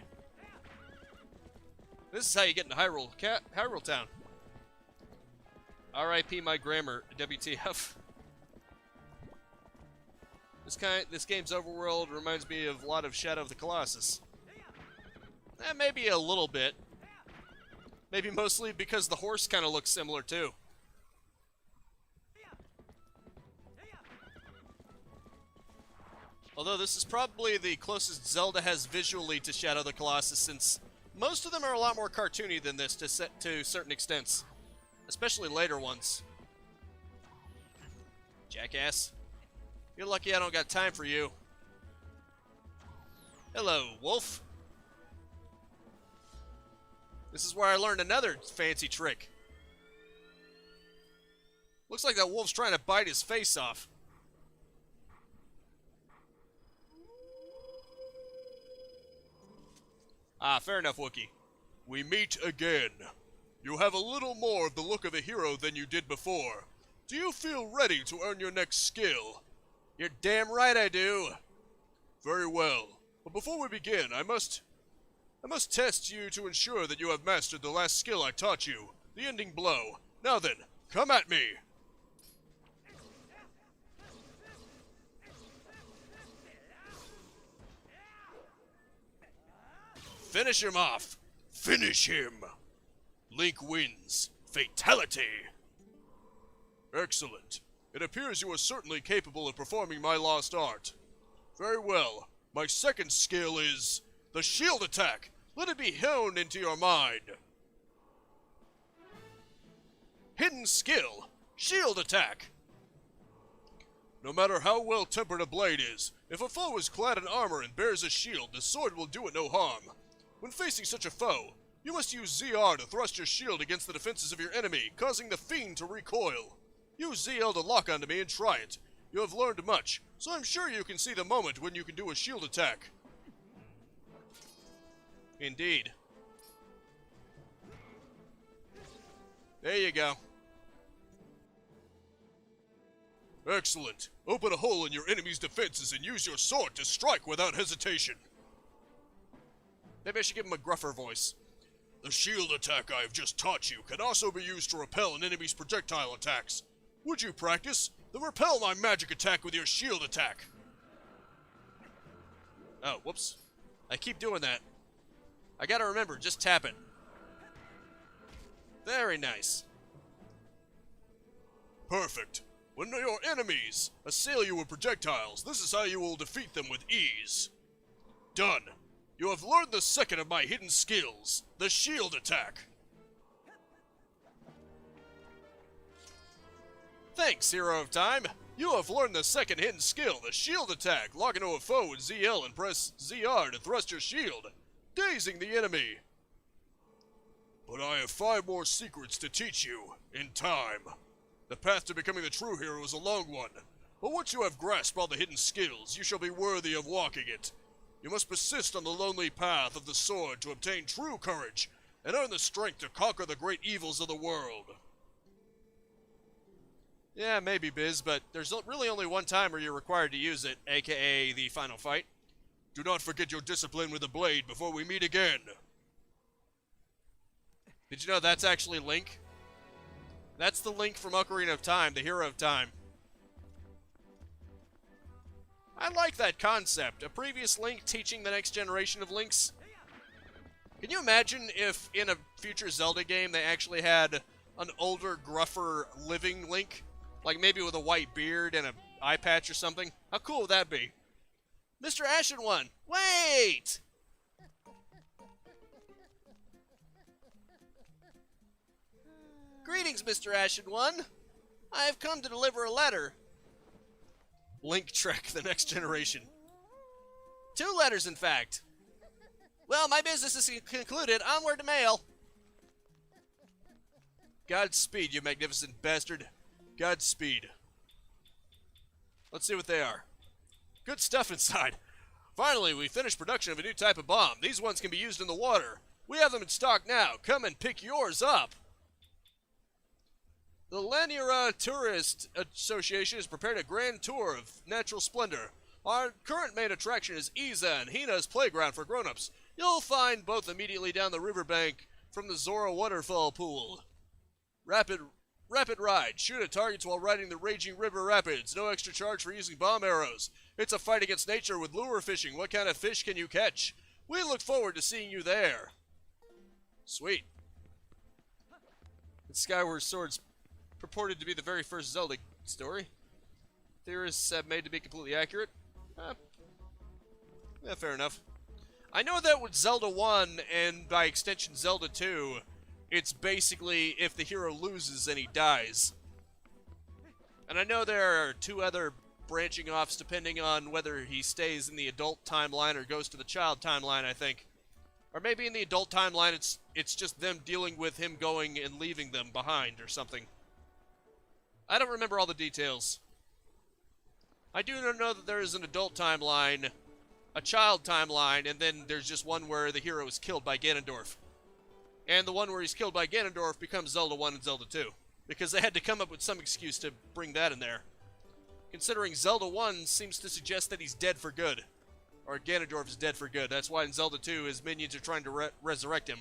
This is how you get into Hyrule Town. R.I.P. my grammar, WTF. This game's overworld reminds me of a lot of Shadow of the Colossus. Maybe a little bit. Maybe mostly because the horse kind of looks similar too. Although this is probably the closest Zelda has visually to Shadow of the Colossus, since most of them are a lot more cartoony than this to certain extents. Especially later ones. Jackass. You're lucky I don't got time for you. Hello, wolf. This is where I learned another fancy trick. Looks like that wolf's trying to bite his face off. Ah, fair enough, Wookie. We meet again. You have a little more of the look of a hero than you did before. Do you feel ready to earn your next skill? You're damn right I do. Very well. But before we begin, I must test you to ensure that you have mastered the last skill I taught you, the ending blow. Now then, come at me. Finish him off. Finish him. Link wins. Fatality. Excellent. It appears you are certainly capable of performing my lost art. Very well. My second skill is the shield attack. Let it be honed into your mind. Hidden skill. Shield attack. No matter how well tempered a blade is, if a foe is clad in armor and bears a shield, the sword will do it no harm. When facing such a foe, you must use ZR to thrust your shield against the defenses of your enemy, causing the fiend to recoil. Use ZL to lock onto me and try it. You have learned much, so I'm sure you can see the moment when you can do a shield attack. Indeed. There you go. Excellent. Open a hole in your enemy's defenses and use your sword to strike without hesitation. Maybe I should give him a gruffer voice. The shield attack I have just taught you can also be used to repel an enemy's projectile attacks. Would you practice? Then repel my magic attack with your shield attack. Oh, whoops. I keep doing that. I gotta remember, just tap it. Very nice. Perfect. When your enemies assail you with projectiles, this is how you will defeat them with ease. Done. You have learned the second of my hidden skills, the shield attack. Thanks, Hero of Time. You have learned the second hidden skill, the shield attack. Lock into a foe with ZL and press ZR to thrust your shield, dazing the enemy. But I have 5 more secrets to teach you, in time. The path to becoming the true hero is a long one, but once you have grasped all the hidden skills, you shall be worthy of walking it. You must persist on the lonely path of the sword to obtain true courage, and earn the strength to conquer the great evils of the world. Yeah, maybe, Biz, but there's really only one time where you're required to use it, aka the final fight. Do not forget your discipline with the blade before we meet again. Did you know that's actually Link? That's the Link from Ocarina of Time, the Hero of Time. I like that concept. A previous Link teaching the next generation of Links. Can you imagine if in a future Zelda game they actually had an older, gruffer, living Link? Like maybe with a white beard and an eye patch or something? How cool would that be? Mr. Ashen One, wait! Greetings, Mr. Ashen One. I have come to deliver a letter. Link Trek, the next generation. 2 letters, in fact. Well, my business is concluded. Onward to mail. Godspeed, you magnificent bastard. Godspeed. Let's see what they are. Good stuff inside. Finally, we finished production of a new type of bomb. These ones can be used in the water. We have them in stock now. Come and pick yours up. The Lanira Tourist Association has prepared a grand tour of natural splendor. Our current main attraction is Iza and Hina's playground for grown-ups. You'll find both immediately down the riverbank from the Zora waterfall pool. Rapid ride. Shoot at targets while riding the raging river rapids. No extra charge for using bomb arrows. It's a fight against nature with lure fishing. What kind of fish can you catch? We look forward to seeing you there. Sweet. Skyward Sword's purported to be the very first Zelda story. Theorists have made to be completely accurate. Yeah, fair enough. I know that with Zelda 1, and by extension Zelda 2, it's basically if the hero loses and he dies. And I know there are two other branching offs depending on whether he stays in the adult timeline or goes to the child timeline, I think. Or maybe in the adult timeline it's just them dealing with him going and leaving them behind or something. I don't remember all the details. I do know that there is an adult timeline, a child timeline, and then there's just one where the hero is killed by Ganondorf. And the one where he's killed by Ganondorf becomes Zelda 1 and Zelda 2. Because they had to come up with some excuse to bring that in there. Considering Zelda 1 seems to suggest that he's dead for good. Or Ganondorf is dead for good. That's why in Zelda 2 his minions are trying to resurrect him.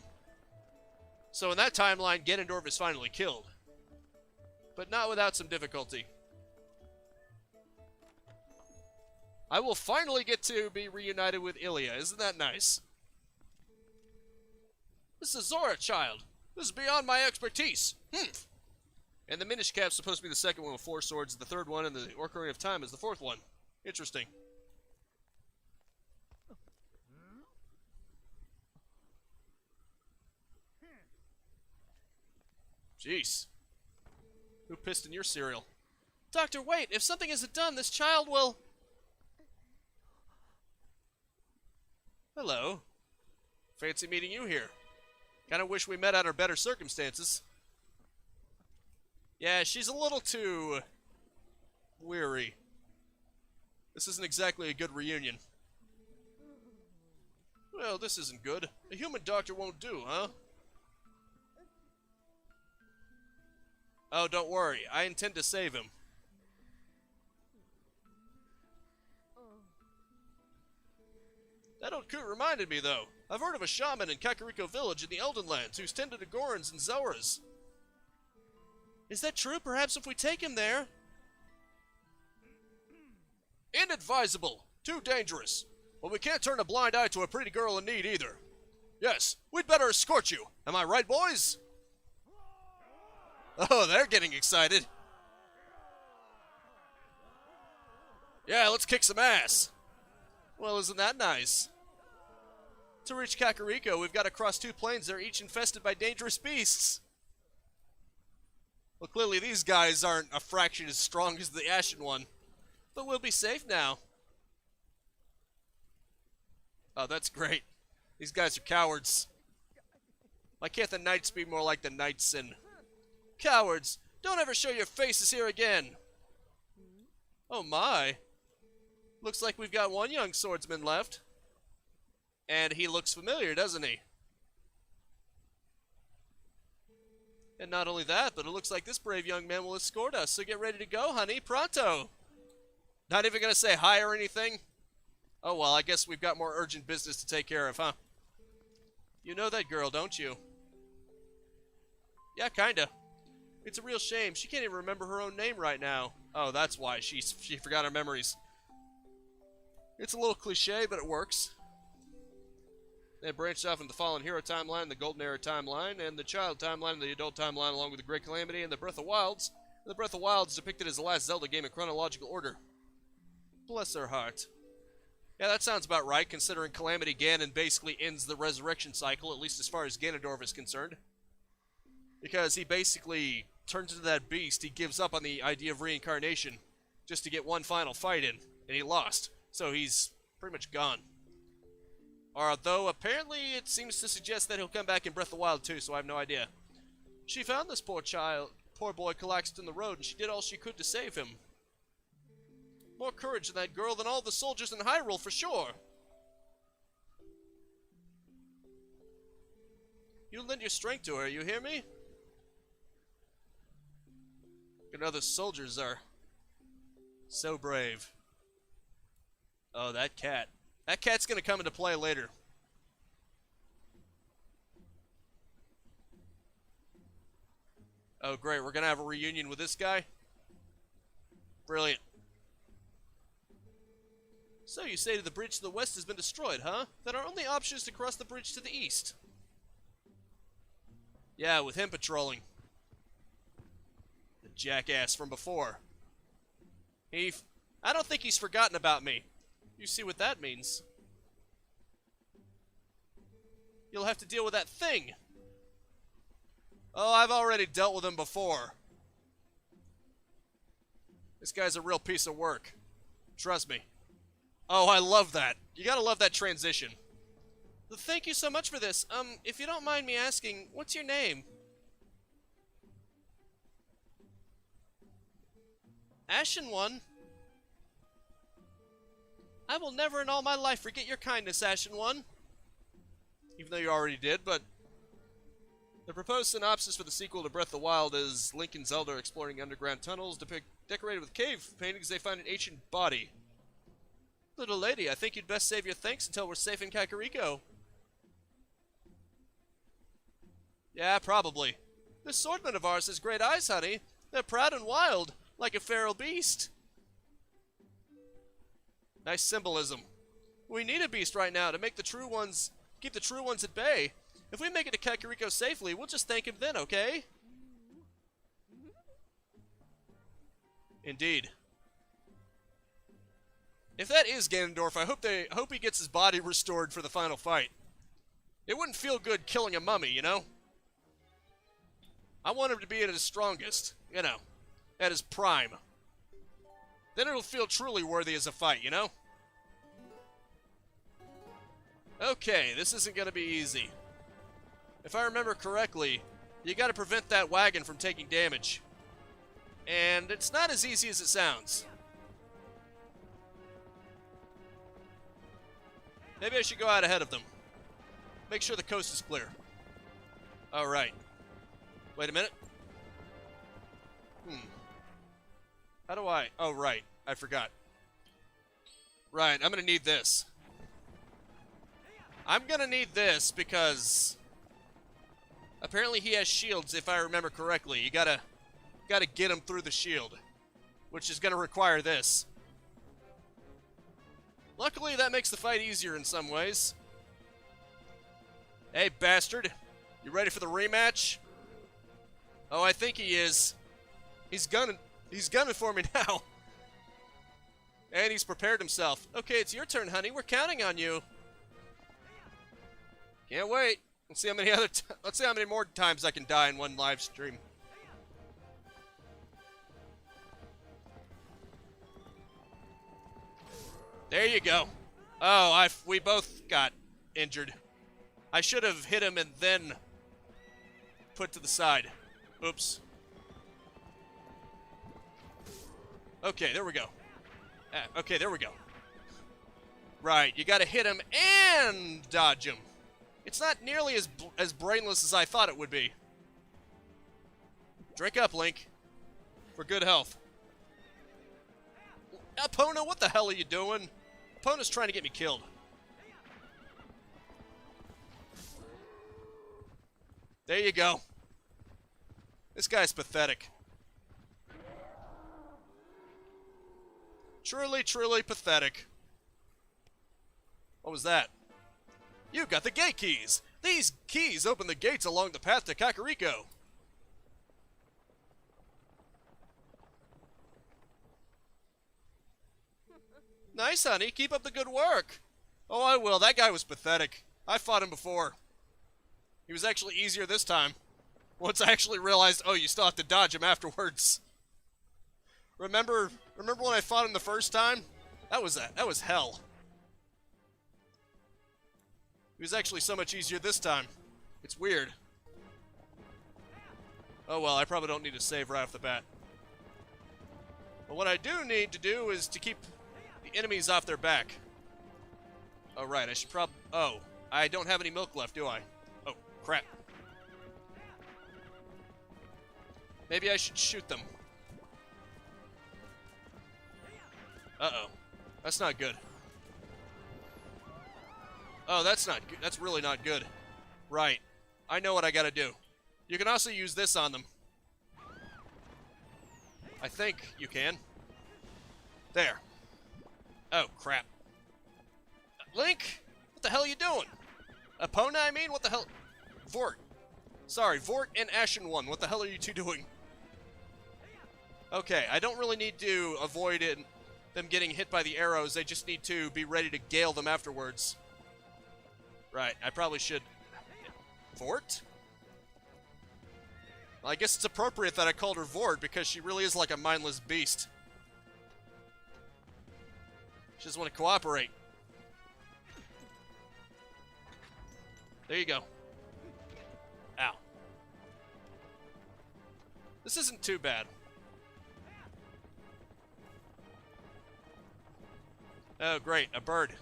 So in that timeline, Ganondorf is finally killed. But not without some difficulty. I will finally get to be reunited with Hylia. Isn't that nice? This is Zora, child. This is beyond my expertise. And the Minish Cap's supposed to be the second one with 4 swords, the third one, and the Ocarina of Time is the fourth one. Interesting. Jeez. Who pissed in your cereal? Doctor, wait! If something isn't done, this child will... Hello. Fancy meeting you here. Kinda wish we met under better circumstances. Yeah, she's a little too... weary. This isn't exactly a good reunion. Well, this isn't good. A human doctor won't do, huh? Oh, don't worry. I intend to save him. That old coot reminded me, though. I've heard of a shaman in Kakariko Village in the Elden Lands who's tended to Gorons and Zoras. Is that true? Perhaps if we take him there... Inadvisable! Too dangerous! But we can't turn a blind eye to a pretty girl in need, either. Yes, we'd better escort you. Am I right, boys? Oh, they're getting excited. Yeah, let's kick some ass. Well, isn't that nice? To reach Kakariko, we've got to cross 2 plains that are each infested by dangerous beasts. Well, clearly these guys aren't a fraction as strong as the Ashen one. But we'll be safe now. Oh, that's great. These guys are cowards. Why can't the knights be more like the knights in... Cowards! Don't ever show your faces here again! Oh my. Looks like we've got one young swordsman left. And he looks familiar, doesn't he? And not only that, but it looks like this brave young man will escort us, so get ready to go, honey. Pronto! Not even gonna say hi or anything? Oh well, I guess we've got more urgent business to take care of, huh? You know that girl, don't you? Yeah, kinda. It's a real shame. She can't even remember her own name right now. Oh, that's why. She forgot her memories. It's a little cliche, but it works. They branched off into the Fallen Hero timeline, the Golden Era timeline, and the Child timeline, and the Adult timeline, along with the Great Calamity and the Breath of Wilds. And the Breath of Wilds is depicted as the last Zelda game in chronological order. Bless her heart. Yeah, that sounds about right, considering Calamity Ganon basically ends the resurrection cycle, at least as far as Ganondorf is concerned. Because he basically turns into that beast, he gives up on the idea of reincarnation, just to get one final fight in, and he lost. So he's pretty much gone. Although, apparently, it seems to suggest that he'll come back in Breath of the Wild too, so I have no idea. She found this poor boy collapsed in the road, and she did all she could to save him. More courage in that girl than all the soldiers in Hyrule, for sure. You lend your strength to her, you hear me? And other soldiers are so brave. Oh, that cat. That cat's gonna come into play later. Oh, great. We're gonna have a reunion with this guy? Brilliant. So you say the bridge to the west has been destroyed, huh? Then our only option is to cross the bridge to the east. Yeah, with him patrolling. jackass from before. I don't think he's forgotten about me. You see what that means. You'll have to deal with that thing. Oh, I've already dealt with him before. This guy's a real piece of work. Trust me. Oh, I love that. You gotta love that transition. Thank you so much for this. If you don't mind me asking, what's your name? Ashen One. I will never in all my life forget your kindness, Ashen One. Even though you already did, but... The proposed synopsis for the sequel to Breath of the Wild is Link and Zelda exploring underground tunnels decorated with cave paintings. They find an ancient body. Little lady, I think you'd best save your thanks until we're safe in Kakariko. Yeah, probably. This swordman of ours has great eyes, honey. They're proud and wild, like a feral beast. Nice symbolism. We need a beast right now to make the true ones, keep the true ones at bay. If we make it to Kakariko safely, we'll just thank him then, okay? Indeed. If that is Ganondorf, I hope he gets his body restored for the final fight. It wouldn't feel good killing a mummy, you know? I want him to be at his strongest, you know, at his prime. Then it'll feel truly worthy as a fight, you know? Okay, this isn't gonna be easy. If I remember correctly, you gotta prevent that wagon from taking damage. And it's not as easy as it sounds. Maybe I should go out ahead of them. Make sure the coast is clear. Alright. Wait a minute. How do I... Oh, right. I forgot. Right, I'm gonna need this. I'm gonna need this because... Apparently he has shields, if I remember correctly. You gotta get him through the shield, which is gonna require this. Luckily, that makes the fight easier in some ways. Hey, bastard. You ready for the rematch? Oh, I think he is. He's gunning for me now. And he's prepared himself. Okay, it's your turn, honey. We're counting on you. Can't wait. Let's see how many more times I can die in one live stream. There you go. Oh, we both got injured. I should have hit him and then put to the side. Oops. Okay, there we go. Okay, there we go. Right, you gotta hit him and dodge him. It's not nearly as brainless as I thought it would be. Drink up, Link. For good health. Epona, what the hell are you doing? Epona's trying to get me killed. There you go. This guy's pathetic. Truly, truly pathetic. What was that? You got the gate keys! These keys open the gates along the path to Kakariko. Nice, honey. Keep up the good work. Oh, I will. That guy was pathetic. I fought him before. He was actually easier this time. Once I actually realized, oh, you still have to dodge him afterwards. Remember when I fought him the first time? That was hell. He was actually so much easier this time. It's weird. Oh well, I probably don't need to save right off the bat. But what I do need to do is to keep the enemies off their back. Oh right, I should probably... Oh, I don't have any milk left, do I? Oh, crap. Maybe I should shoot them. Uh-oh. That's not good. Oh, that's not good. That's really not good. Right. I know what I gotta do. You can also use this on them. I think you can. There. Oh, crap. Link? What the hell are you doing? Epona, I mean? What the hell? Vort. Sorry, Vort and Ashen One. What the hell are you two doing? Okay, I don't really need to avoid them getting hit by the arrows. They just need to be ready to gale them afterwards. Right, I probably should... Vort? Well, I guess it's appropriate that I called her Vort, because she really is like a mindless beast. She doesn't want to cooperate. There you go. Ow. This isn't too bad. Oh, great, a bird.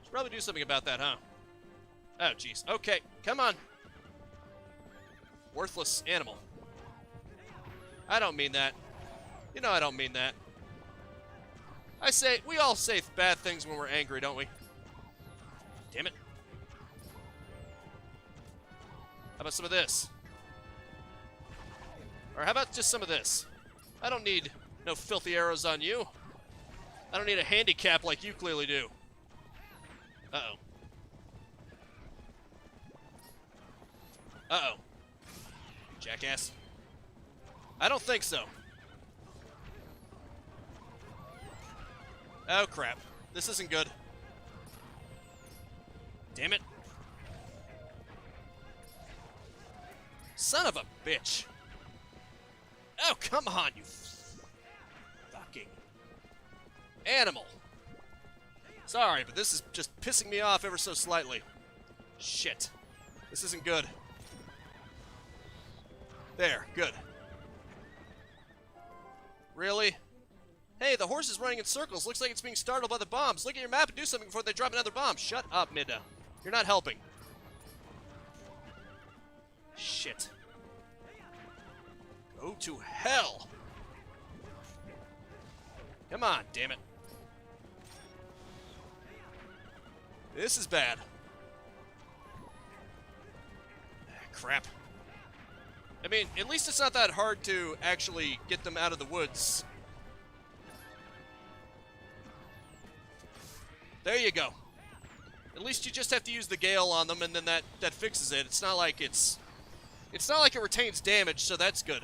Should probably do something about that, huh? Oh, jeez. Okay, come on. Worthless animal. I don't mean that. You know I don't mean that. We all say bad things when we're angry, don't we? Damn it. How about some of this? Or how about just some of this? I don't need no filthy arrows on you. I don't need a handicap like you clearly do. Uh-oh. Uh-oh. Jackass. I don't think so. Oh, crap. This isn't good. Damn it. Son of a bitch. Oh, come on, you fucking animal. Sorry, but this is just pissing me off ever so slightly. Shit. This isn't good. There, good. Really? Hey, the horse is running in circles. Looks like it's being startled by the bombs. Look at your map and do something before they drop another bomb. Shut up, Midna. You're not helping. Shit. Go to hell. Come on, damn it. This is bad. Crap. I mean, at least it's not that hard to actually get them out of the woods. There you go. At least you just have to use the gale on them, and then that fixes it. It's not like it retains damage, so that's good.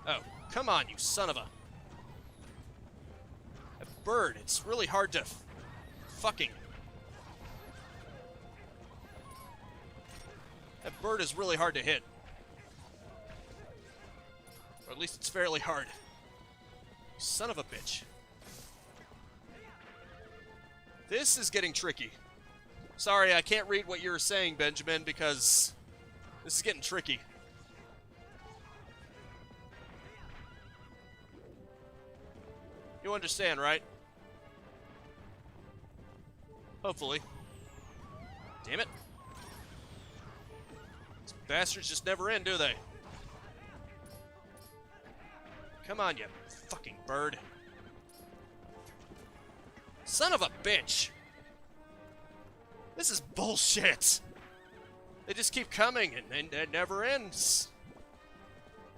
Oh, come on, you son of a bird. It's really hard to fucking... That bird is really hard to hit. Or at least it's fairly hard. Son of a bitch. This is getting tricky. Sorry, I can't read what you're saying, Benjamin, because this is getting tricky. You understand, right? Hopefully. Damn it. These bastards just never end, do they? Come on, you fucking bird. Son of a bitch! This is bullshit! They just keep coming, and it never ends.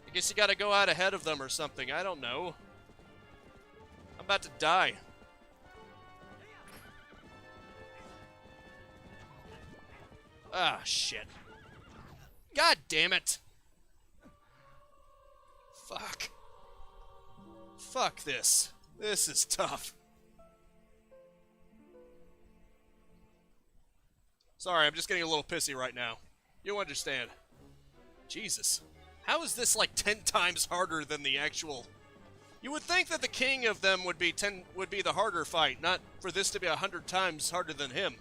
I guess you gotta go out ahead of them or something, I don't know. I'm about to die. Ah, shit. God damn it! Fuck. Fuck this. This is tough. Sorry, I'm just getting a little pissy right now. You understand. Jesus. How is this like 10 times harder than the actual... You would think that the king of them would be the harder fight, not for this to be 100 times harder than him.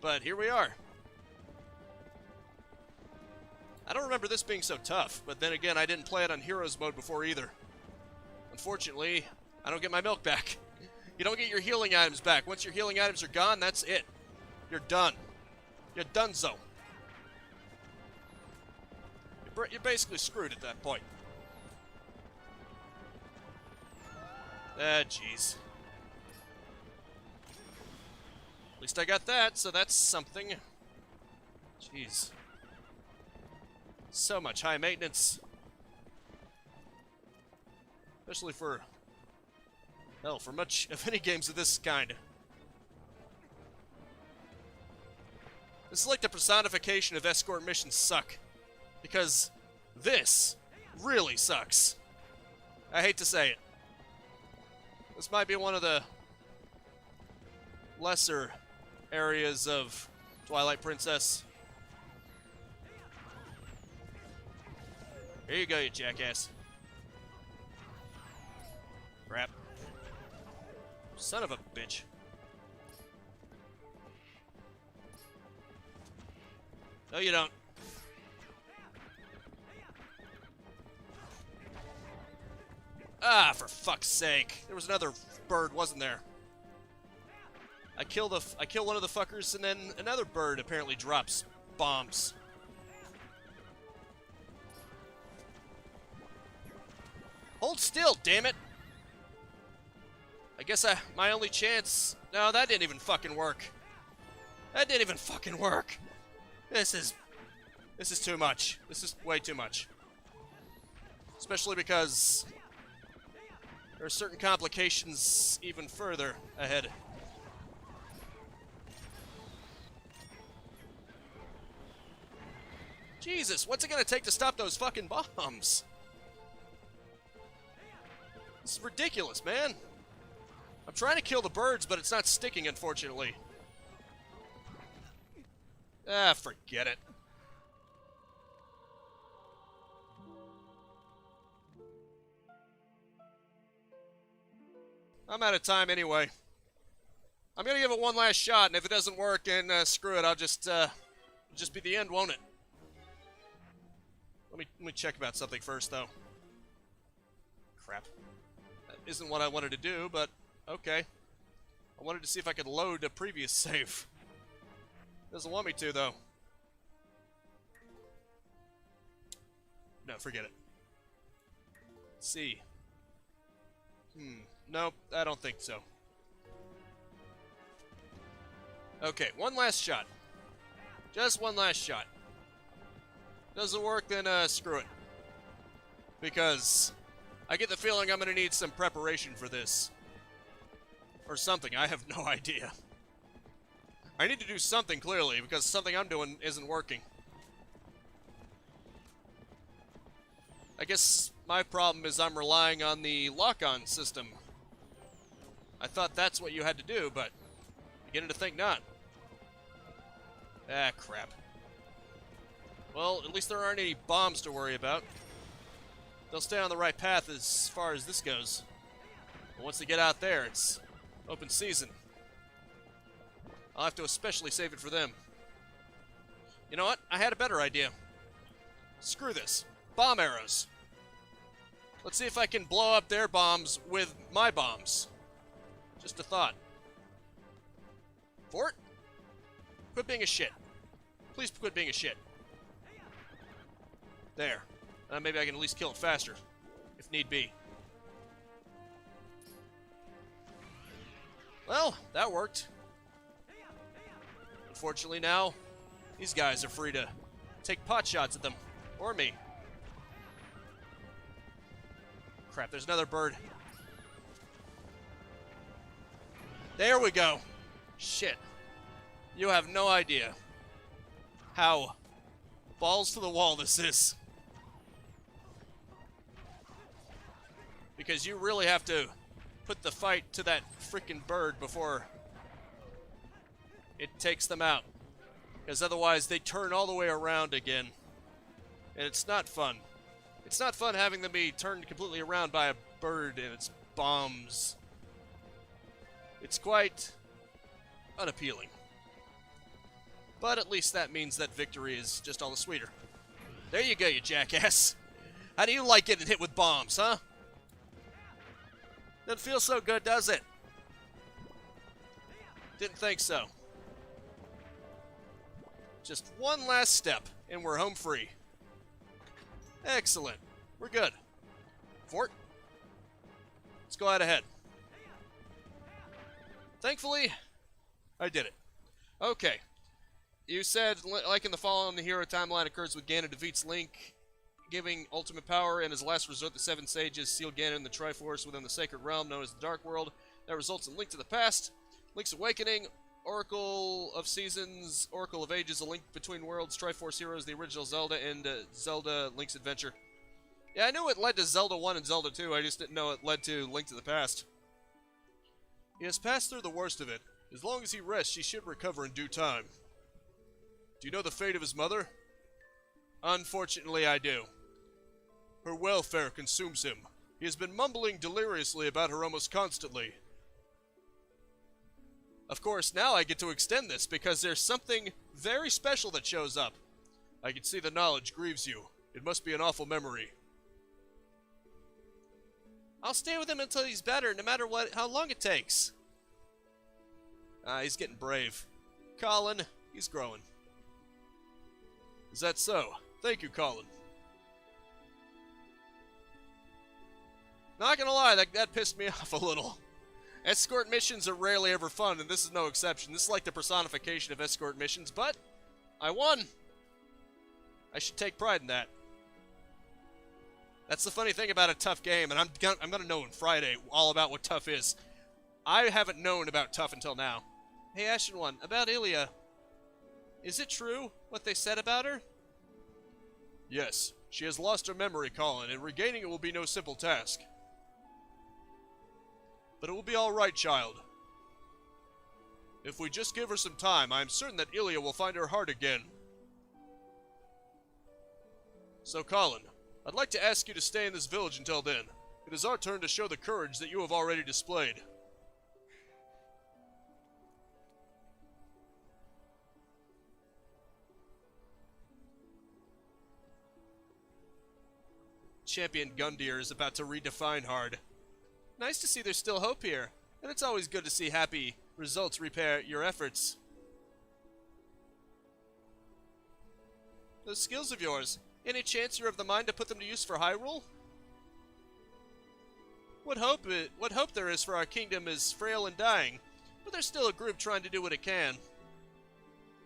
But here we are. I don't remember this being so tough, but then again, I didn't play it on Heroes mode before either. Unfortunately, I don't get my milk back. You don't get your healing items back. Once your healing items are gone, that's it. You're done. You're donezo. You're basically screwed at that point. Ah, jeez. At least I got that, so that's something. Jeez. So much high maintenance. Especially for... hell, for much of any games of this kind. This is like the personification of escort missions suck. Because this really sucks. I hate to say it. This might be one of the lesser areas of Twilight Princess. Here you go, you jackass. Crap. Son of a bitch. No, you don't. Ah, for fuck's sake. There was another bird, wasn't there? I kill one of the fuckers, and then another bird apparently drops bombs. Hold still, damn it! I guess my only chance... No, that didn't even fucking work. That didn't even fucking work. This is too much. This is way too much. Especially because there are certain complications even further ahead. Jesus, what's it gonna take to stop those fucking bombs? This is ridiculous, man. I'm trying to kill the birds, but it's not sticking, unfortunately. Ah, forget it. I'm out of time anyway. I'm gonna give it one last shot, and if it doesn't work, then screw it. I'll just be the end, won't it? Let me check about something first, though. Crap. That isn't what I wanted to do, but okay. I wanted to see if I could load a previous save. Doesn't want me to, though. No, forget it. Let's see. Nope, I don't think so. Okay, one last shot. Just one last shot. Doesn't work, then screw it. Because I get the feeling I'm going to need some preparation for this. Or something, I have no idea. I need to do something, clearly, because something I'm doing isn't working. I guess my problem is I'm relying on the lock-on system. I thought that's what you had to do, but I'm beginning to think not. Ah, crap. Well, at least there aren't any bombs to worry about. They'll stay on the right path as far as this goes. But once they get out there, it's open season. I'll have to especially save it for them. You know what? I had a better idea. Screw this. Bomb arrows. Let's see if I can blow up their bombs with my bombs. Just a thought. Fort? Quit being a shit. Please quit being a shit. There. Maybe I can at least kill it faster, if need be. Well, that worked. Unfortunately now, these guys are free to take pot shots at them. Or me. Crap, there's another bird. There we go. Shit. You have no idea how balls to the wall this is. Because you really have to put the fight to that freaking bird before it takes them out. Because otherwise they turn all the way around again. And it's not fun. It's not fun having them be turned completely around by a bird and its bombs. It's quite unappealing. But at least that means that victory is just all the sweeter. There you go, you jackass. How do you like getting hit with bombs, huh? Doesn't feel so good, does it? Didn't think so. Just one last step, and we're home free. Excellent. We're good. Fort, let's go out ahead. Thankfully, I did it. Okay. You said, like in the following, the hero timeline occurs with Ganon defeats Link, giving ultimate power, and as a last resort, the Seven Sages seal Ganon in the Triforce within the Sacred Realm known as the Dark World. That results in Link to the Past, Link's Awakening, Oracle of Seasons, Oracle of Ages, A Link Between Worlds, Triforce Heroes, the original Zelda, and Zelda Link's Adventure. Yeah, I knew it led to Zelda 1 and Zelda 2, I just didn't know it led to Link to the Past. He has passed through the worst of it. As long as he rests, he should recover in due time. Do you know the fate of his mother? Unfortunately, I do. Her welfare consumes him. He has been mumbling deliriously about her almost constantly. Of course, now I get to extend this because there's something very special that shows up. I can see the knowledge grieves you. It must be an awful memory. I'll stay with him until he's better, no matter how long it takes. He's getting brave. Colin, he's growing. Is that so? Thank you, Colin. Not gonna lie, that pissed me off a little. Escort missions are rarely ever fun, and this is no exception. This is like the personification of escort missions, but I won. I should take pride in that. That's the funny thing about a tough game, and I'm gonna know on Friday all about what tough is. I haven't known about tough until now. Hey, Ashen One, about Hylia. Is it true, what they said about her? Yes, she has lost her memory, Colin, and regaining it will be no simple task. But it will be alright, child. If we just give her some time, I am certain that Hylia will find her heart again. So, Colin, I'd like to ask you to stay in this village until then. It is our turn to show the courage that you have already displayed. Champion Gundyr is about to redefine hard. Nice to see there's still hope here, and it's always good to see happy results repair your efforts. Those skills of yours, any chance you're of the mind to put them to use for Hyrule? What hope there is for our kingdom is frail and dying, but there's still a group trying to do what it can.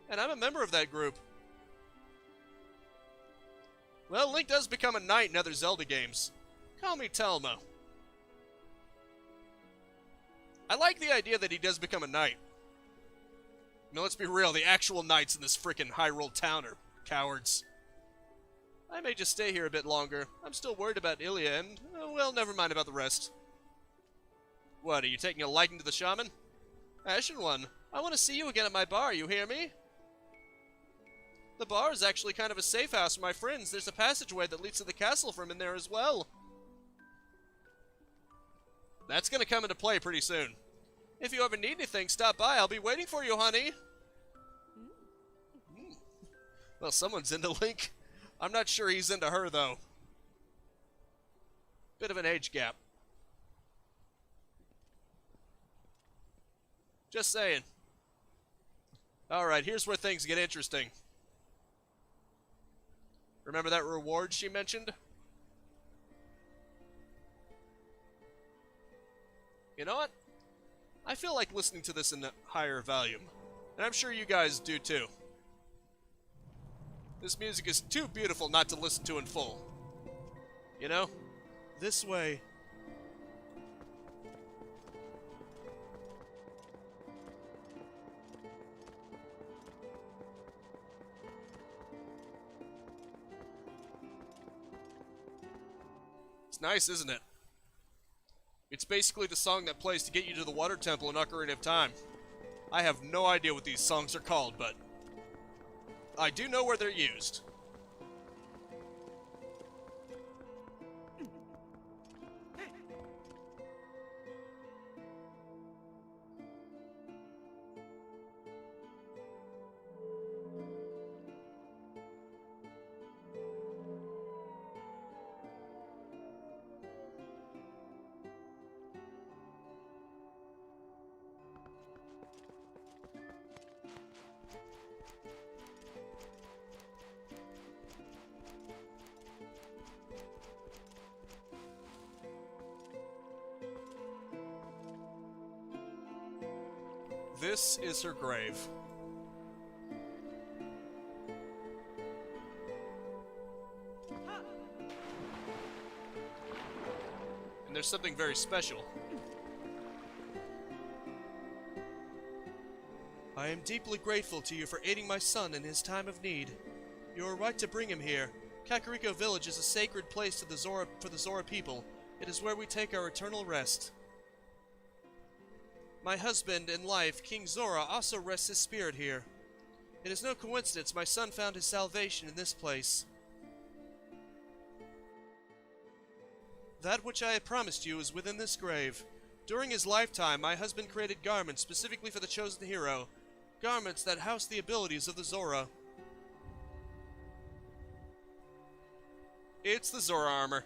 And I'm a member of that group. Well, Link does become a knight in other Zelda games. Call me Telma. I like the idea that he does become a knight. I mean, let's be real, the actual knights in this frickin' Hyrule town are cowards. I may just stay here a bit longer. I'm still worried about Hylia and, well, never mind about the rest. What, are you taking a liking to the shaman? Ashen One, I want to see you again at my bar, you hear me? The bar is actually kind of a safe house for my friends. There's a passageway that leads to the castle from in there as well. That's gonna come into play pretty soon. If you ever need anything, stop by. I'll be waiting for you, honey. Well, someone's into Link. I'm not sure he's into her, though. Bit of an age gap. Just saying. Alright, here's where things get interesting. Remember that reward she mentioned? You know what? I feel like listening to this in a higher volume. And I'm sure you guys do too. This music is too beautiful not to listen to in full. You know? This way. It's nice, isn't it? It's basically the song that plays to get you to the Water Temple in Ocarina of Time. I have no idea what these songs are called, but I do know where they're used. This is her grave. And there's something very special. I am deeply grateful to you for aiding my son in his time of need. You are right to bring him here. Kakariko Village is a sacred place to for the Zora people. It is where we take our eternal rest. My husband in life, King Zora, also rests his spirit here. It is no coincidence my son found his salvation in this place. That which I had promised you is within this grave. During his lifetime, my husband created garments specifically for the chosen hero. Garments that house the abilities of the Zora. It's the Zora armor.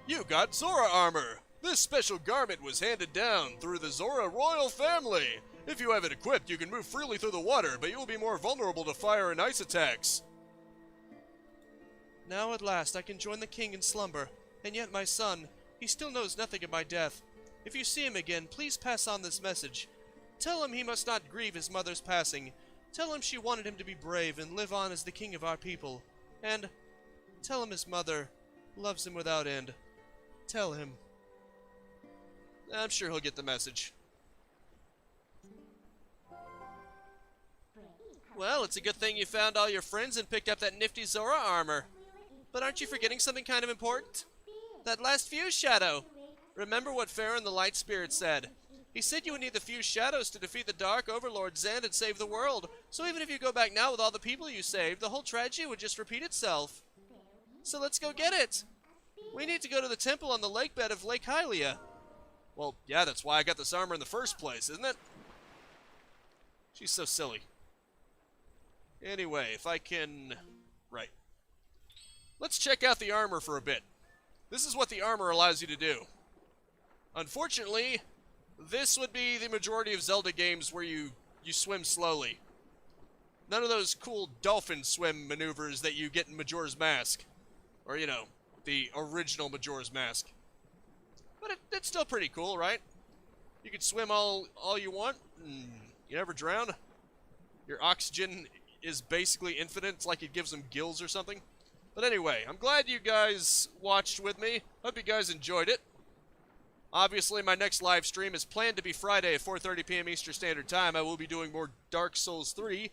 You got Zora armor! This special garment was handed down through the Zora royal family. If you have it equipped, you can move freely through the water, but you will be more vulnerable to fire and ice attacks. Now at last I can join the king in slumber, and yet my son, he still knows nothing of my death. If you see him again, please pass on this message. Tell him he must not grieve his mother's passing. Tell him she wanted him to be brave and live on as the king of our people. And tell him his mother loves him without end. Tell him. I'm sure he'll get the message. Well, it's a good thing you found all your friends and picked up that nifty Zora armor. But aren't you forgetting something kind of important? That last fuse shadow. Remember what Farron the Light Spirit said. He said you would need the fuse shadows to defeat the Dark Overlord Zand and save the world. So even if you go back now with all the people you saved, the whole tragedy would just repeat itself. So let's go get it. We need to go to the temple on the lake bed of Lake Hylia. Well, yeah, that's why I got this armor in the first place, isn't it? She's so silly. Anyway, if I can... Right. Let's check out the armor for a bit. This is what the armor allows you to do. Unfortunately, this would be the majority of Zelda games where you swim slowly. None of those cool dolphin swim maneuvers that you get in Majora's Mask. Or, you know, the original Majora's Mask. But it's still pretty cool, right? You can swim all you want, and you never drown. Your oxygen is basically infinite. It's like it gives them gills or something. But anyway, I'm glad you guys watched with me. Hope you guys enjoyed it. Obviously, my next live stream is planned to be Friday at 4:30 p.m. Eastern Standard Time. I will be doing more Dark Souls 3.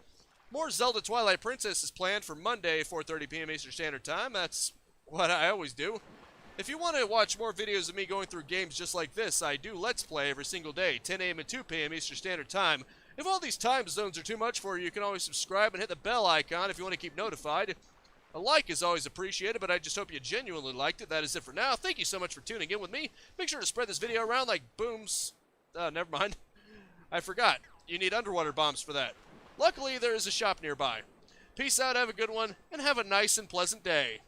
More Zelda Twilight Princess is planned for Monday, 4:30 p.m. Eastern Standard Time. That's what I always do. If you want to watch more videos of me going through games just like this, I do Let's Play every single day, 10 a.m. and 2 p.m. Eastern Standard Time. If all these time zones are too much for you, you can always subscribe and hit the bell icon if you want to keep notified. A like is always appreciated, but I just hope you genuinely liked it. That is it for now. Thank you so much for tuning in with me. Make sure to spread this video around like booms. Never mind. I forgot. You need underwater bombs for that. Luckily, there is a shop nearby. Peace out, have a good one, and have a nice and pleasant day.